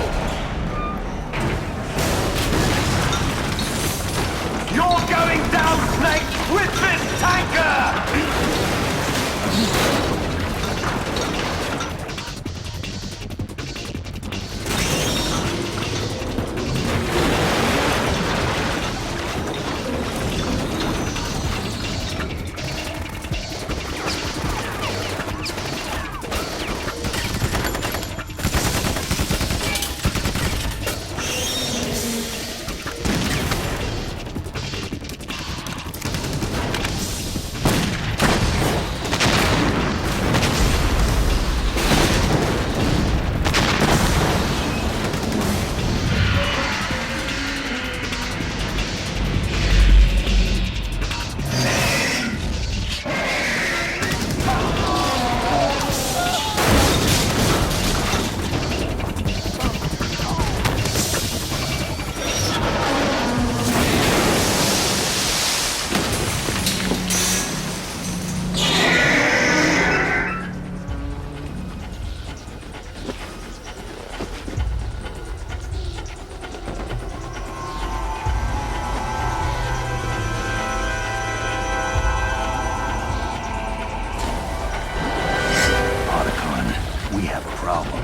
You're going down, Snake, with this tanker! problem.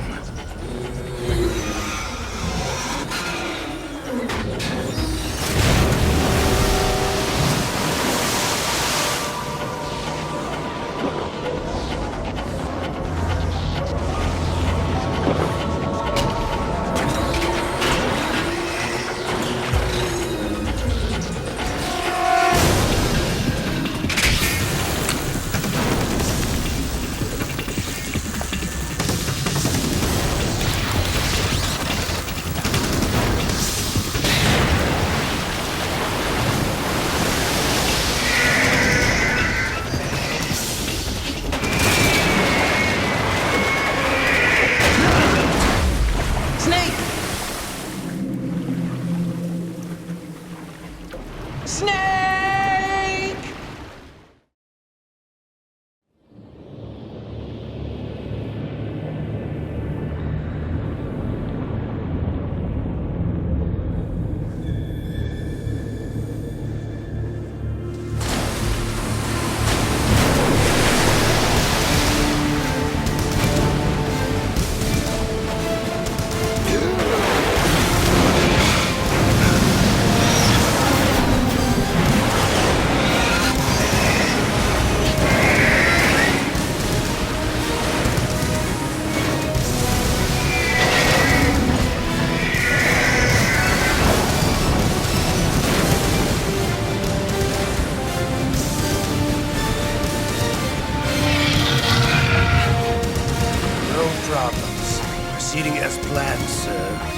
Proceeding as planned, sir.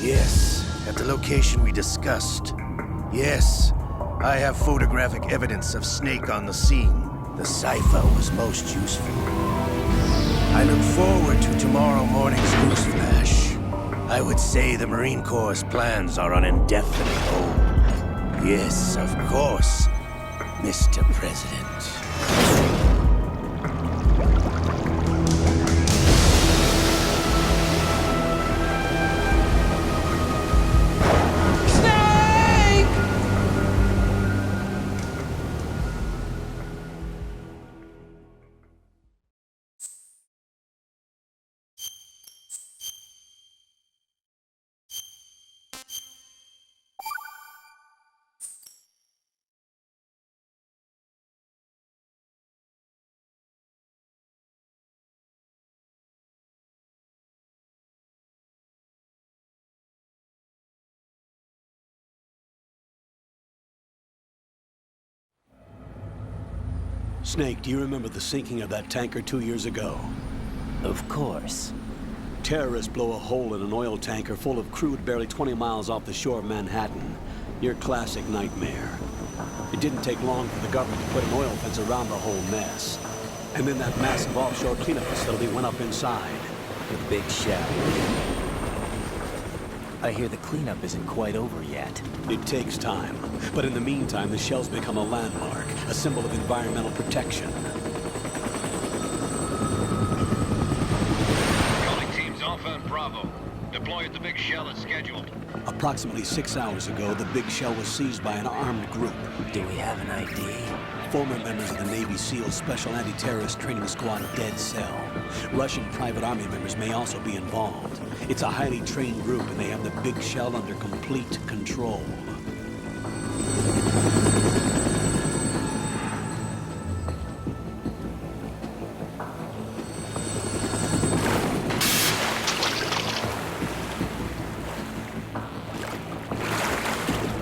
Yes, at the location we discussed. Yes, I have photographic evidence of Snake on the scene. The cipher was most useful. I look forward to tomorrow morning's news flash. I would say the Marine Corps' plans are on indefinite hold. Yes, of course, Mr. President. Snake, do you remember the sinking of that tanker 2 years ago? Of course. Terrorists blow a hole in an oil tanker full of crude barely 20 miles off the shore of Manhattan. Your classic nightmare. It didn't take long for the government to put an oil fence around the whole mess. And then that massive offshore cleanup facility went up inside. The big shell. I hear the cleanup isn't quite over yet. It takes time. But in the meantime, the shell's become a landmark, a symbol of environmental protection. Calling teams Alpha and Bravo. Deploy at the big shell as scheduled. Approximately 6 hours ago, the big shell was seized by an armed group. Do we have an ID? Former members of the Navy SEAL Special Anti-Terrorist Training Squad Dead Cell. Russian private army members may also be involved. It's a highly trained group, and they have the big shell under complete control.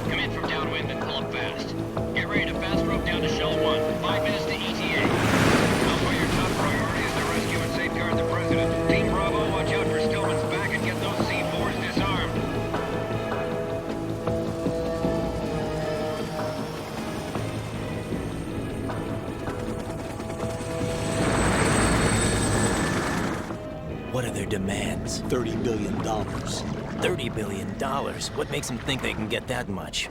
Come in from downwind and pull up fast. Get ready to fast rope down to Shell 1. 5 minutes to ETA. Alpha, your top priority is to rescue and safeguard the President. Team Bravo, watch out for Stillman's back and get those C4s disarmed. What are their demands? $30 billion. $30 billion? What makes them think they can get that much?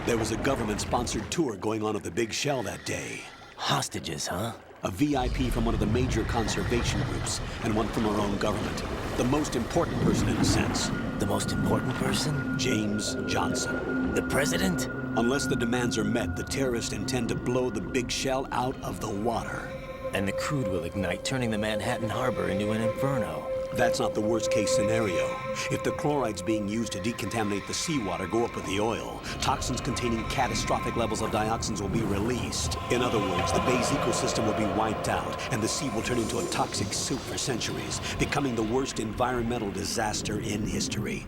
There was a government-sponsored tour going on at the Big Shell that day. Hostages, huh? A VIP from one of the major conservation groups, and one from our own government. The most important person in a sense. The most important person? James Johnson. The president? Unless the demands are met, the terrorists intend to blow the Big Shell out of the water. And the crude will ignite, turning the Manhattan Harbor into an inferno. That's not the worst-case scenario. If the chlorides being used to decontaminate the seawater go up with the oil, toxins containing catastrophic levels of dioxins will be released. In other words, the bay's ecosystem will be wiped out, and the sea will turn into a toxic soup for centuries, becoming the worst environmental disaster in history.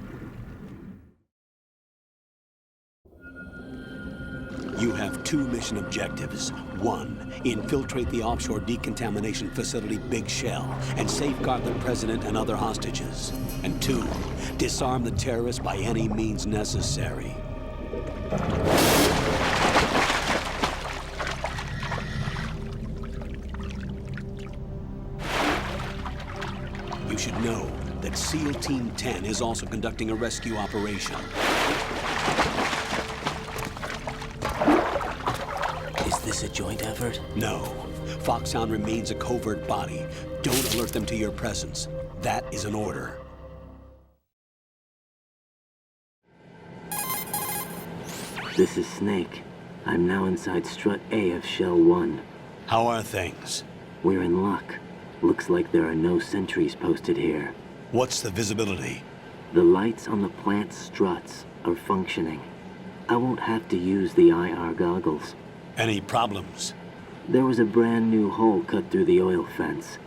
You have 2 mission objectives. 1, infiltrate the offshore decontamination facility Big Shell and safeguard the president and other hostages. And 2, disarm the terrorists by any means necessary. You should know that SEAL Team 10 is also conducting a rescue operation. Is this a joint effort? No. Foxhound remains a covert body. Don't alert them to your presence. That is an order. This is Snake. I'm now inside Strut A of Shell 1. How are things? We're in luck. Looks like there are no sentries posted here. What's the visibility? The lights on the plant struts are functioning. I won't have to use the IR goggles. Any problems? There was a brand new hole cut through the oil fence.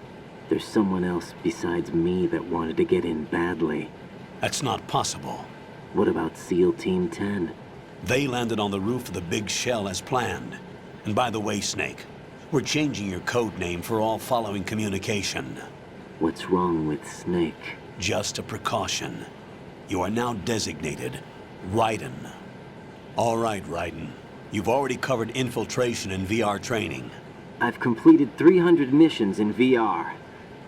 There's someone else besides me that wanted to get in badly. That's not possible. What about SEAL Team 10? They landed on the roof of the Big Shell as planned. And by the way, Snake, we're changing your code name for all following communication. What's wrong with Snake? Just a precaution. You are now designated Raiden. All right, Raiden. You've already covered infiltration and VR training. I've completed 300 missions in VR.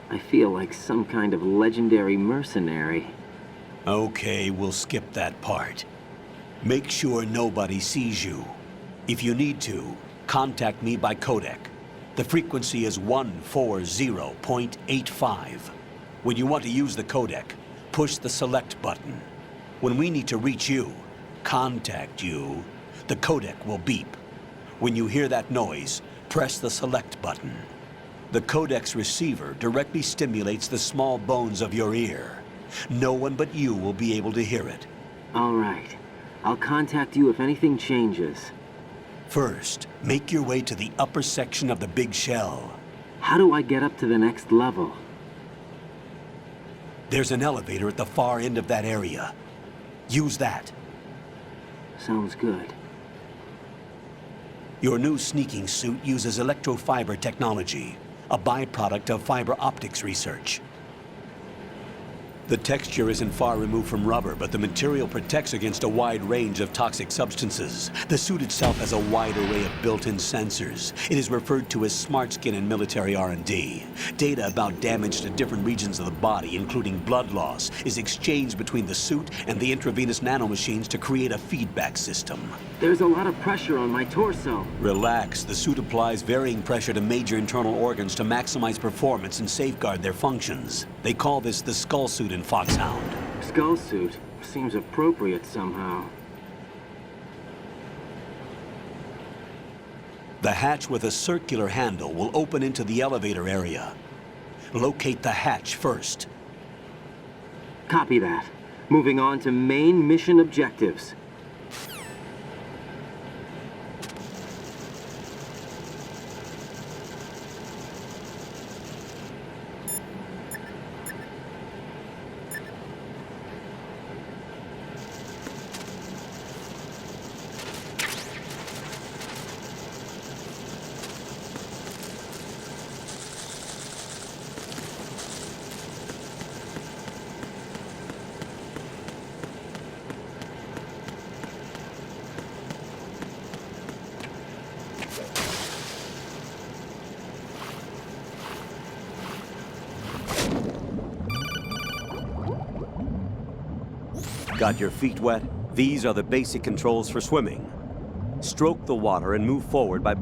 I feel like some kind of legendary mercenary. Okay, we'll skip that part. Make sure nobody sees you. If you need to, contact me by codec. The frequency is 140.85. When you want to use the codec, push the select button. When we need to reach you, contact you, the codec will beep. When you hear that noise, press the select button. The codec's receiver directly stimulates the small bones of your ear. No one but you will be able to hear it. All right. I'll contact you if anything changes. First, make your way to the upper section of the Big Shell. How do I get up to the next level? There's an elevator at the far end of that area. Use that. Sounds good. Your new sneaking suit uses electrofiber technology, a byproduct of fiber optics research. The texture isn't far removed from rubber, but the material protects against a wide range of toxic substances. The suit itself has a wide array of built-in sensors. It is referred to as smart skin in military R&D. Data about damage to different regions of the body, including blood loss, is exchanged between the suit and the intravenous nanomachines to create a feedback system. There's a lot of pressure on my torso. Relax. The suit applies varying pressure to major internal organs to maximize performance and safeguard their functions. They call this the skull suit in Foxhound. Skull suit seems appropriate somehow. The hatch with a circular handle will open into the elevator area. Locate the hatch first. Copy that. Moving on to main mission objectives. Got your feet wet? These are the basic controls for swimming. Stroke the water and move forward by...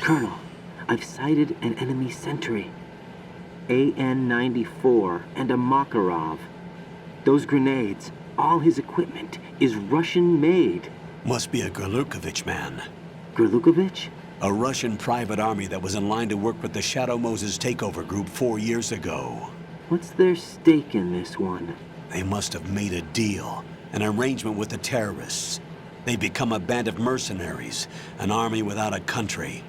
Colonel, I've sighted an enemy sentry. AN-94 and a Makarov. Those grenades, all his equipment, is Russian-made. Must be a Gerlukovich man. Gerlukovich? A Russian private army that was in line to work with the Shadow Moses takeover group 4 years ago. What's their stake in this one? They must have made a deal, an arrangement with the terrorists. They've become a band of mercenaries, an army without a country.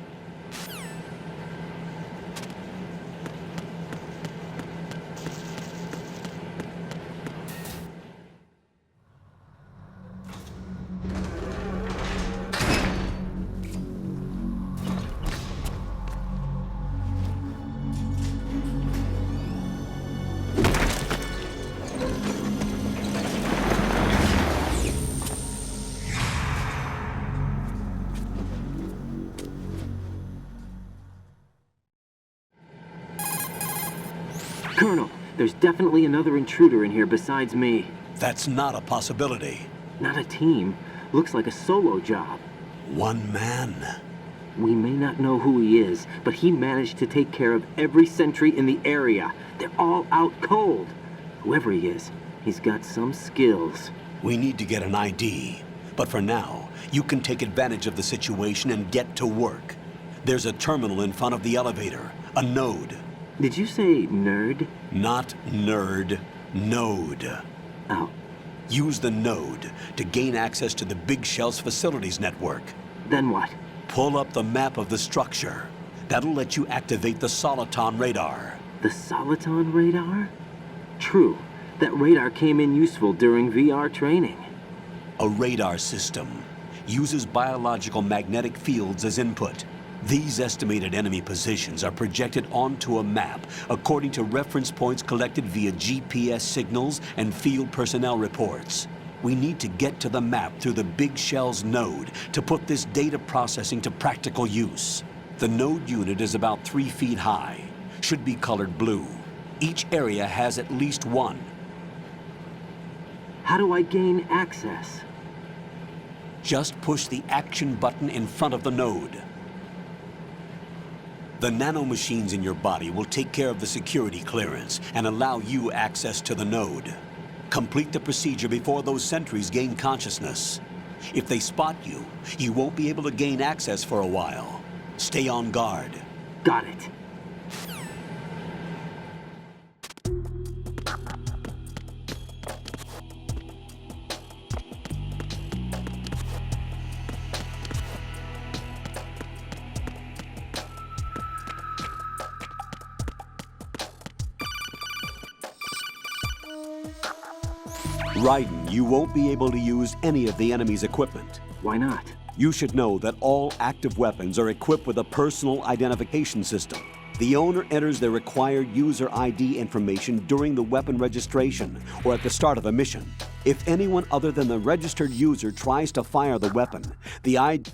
Colonel, there's definitely another intruder in here besides me. That's not a possibility. Not a team. Looks like a solo job. One man. We may not know who he is, but he managed to take care of every sentry in the area. They're all out cold. Whoever he is, he's got some skills. We need to get an ID. But for now, you can take advantage of the situation and get to work. There's a terminal in front of the elevator. A node. Did you say nerd? Not nerd. Node. Oh. Use the node to gain access to the Big Shell's facilities network. Then what? Pull up the map of the structure. That'll let you activate the Soliton radar. The Soliton radar? True. That radar came in useful during VR training. A radar system uses biological magnetic fields as input. These estimated enemy positions are projected onto a map according to reference points collected via GPS signals and field personnel reports. We need to get to the map through the Big Shell's node to put this data processing to practical use. The node unit is about 3 feet high, should be colored blue. Each area has at least one. How do I gain access? Just push the action button in front of the node. The nanomachines in your body will take care of the security clearance and allow you access to the node. Complete the procedure before those sentries gain consciousness. If they spot you, you won't be able to gain access for a while. Stay on guard. Got it. Raiden, you won't be able to use any of the enemy's equipment. Why not? You should know that all active weapons are equipped with a personal identification system. The owner enters their required user ID information during the weapon registration or at the start of a mission. If anyone other than the registered user tries to fire the weapon, the ID...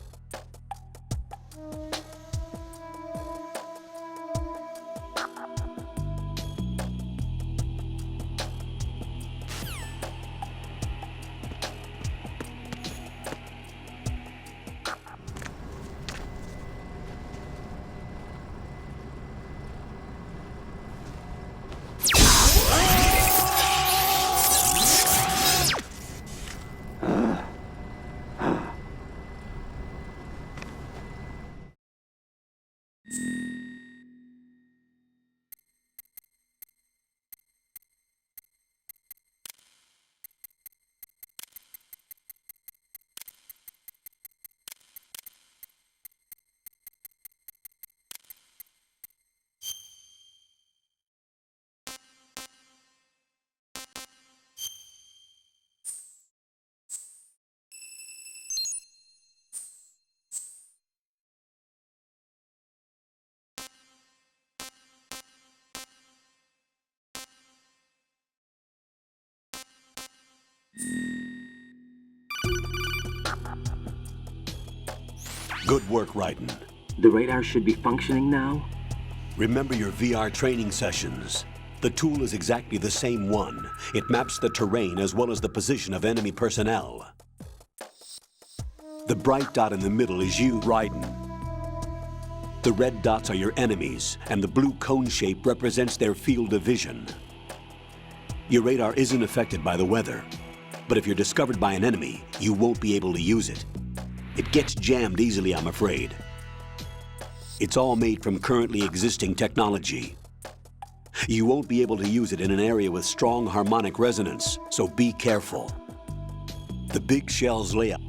Good work, Raiden. The radar should be functioning now? Remember your VR training sessions. The tool is exactly the same one. It maps the terrain as well as the position of enemy personnel. The bright dot in the middle is you, Raiden. The red dots are your enemies, and the blue cone shape represents their field of vision. Your radar isn't affected by the weather, but if you're discovered by an enemy, you won't be able to use it. It gets jammed easily, I'm afraid. It's all made from currently existing technology. You won't be able to use it in an area with strong harmonic resonance, so be careful. The big shell's layout.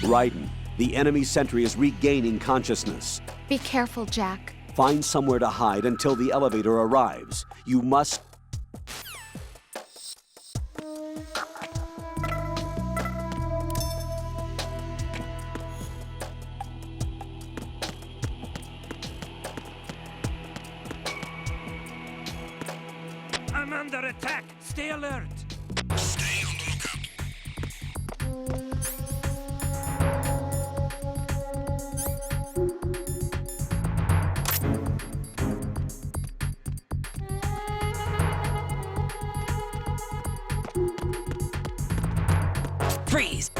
Raiden, the enemy sentry is regaining consciousness. Be careful, Jack. Find somewhere to hide until the elevator arrives. You must... I'm under attack. Stay alert. Stay on the lookout. Freeze!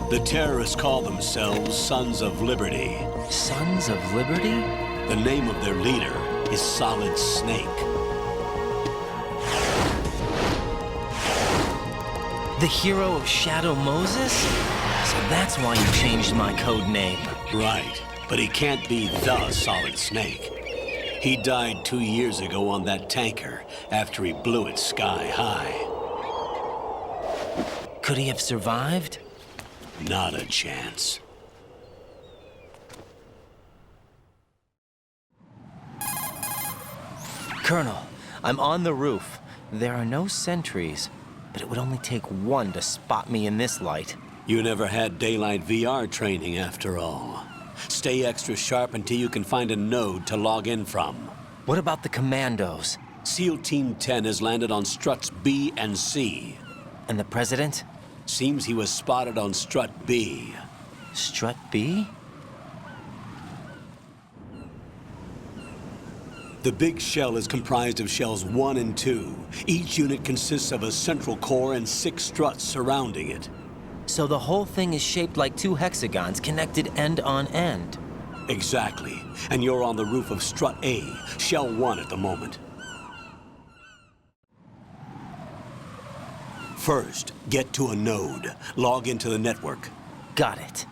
The terrorists call themselves Sons of Liberty. Sons of Liberty? The name of their leader is Solid Snake. The hero of Shadow Moses? So that's why you changed my code name. Right, but he can't be the Solid Snake. He died 2 years ago on that tanker after he blew it sky high. Could he have survived? Not a chance. Colonel, I'm on the roof. There are no sentries, but it would only take one to spot me in this light. You never had daylight VR training, after all. Stay extra sharp until you can find a node to log in from. What about the commandos? SEAL Team 10 has landed on struts B and C. And the president? Seems he was spotted on strut B. Strut B? The big shell is comprised of shells 1 and 2. Each unit consists of a central core and 6 struts surrounding it. So the whole thing is shaped like 2 hexagons connected end on end. Exactly. And you're on the roof of strut A, shell 1 at the moment. First, get to a node. Log into the network. Got it.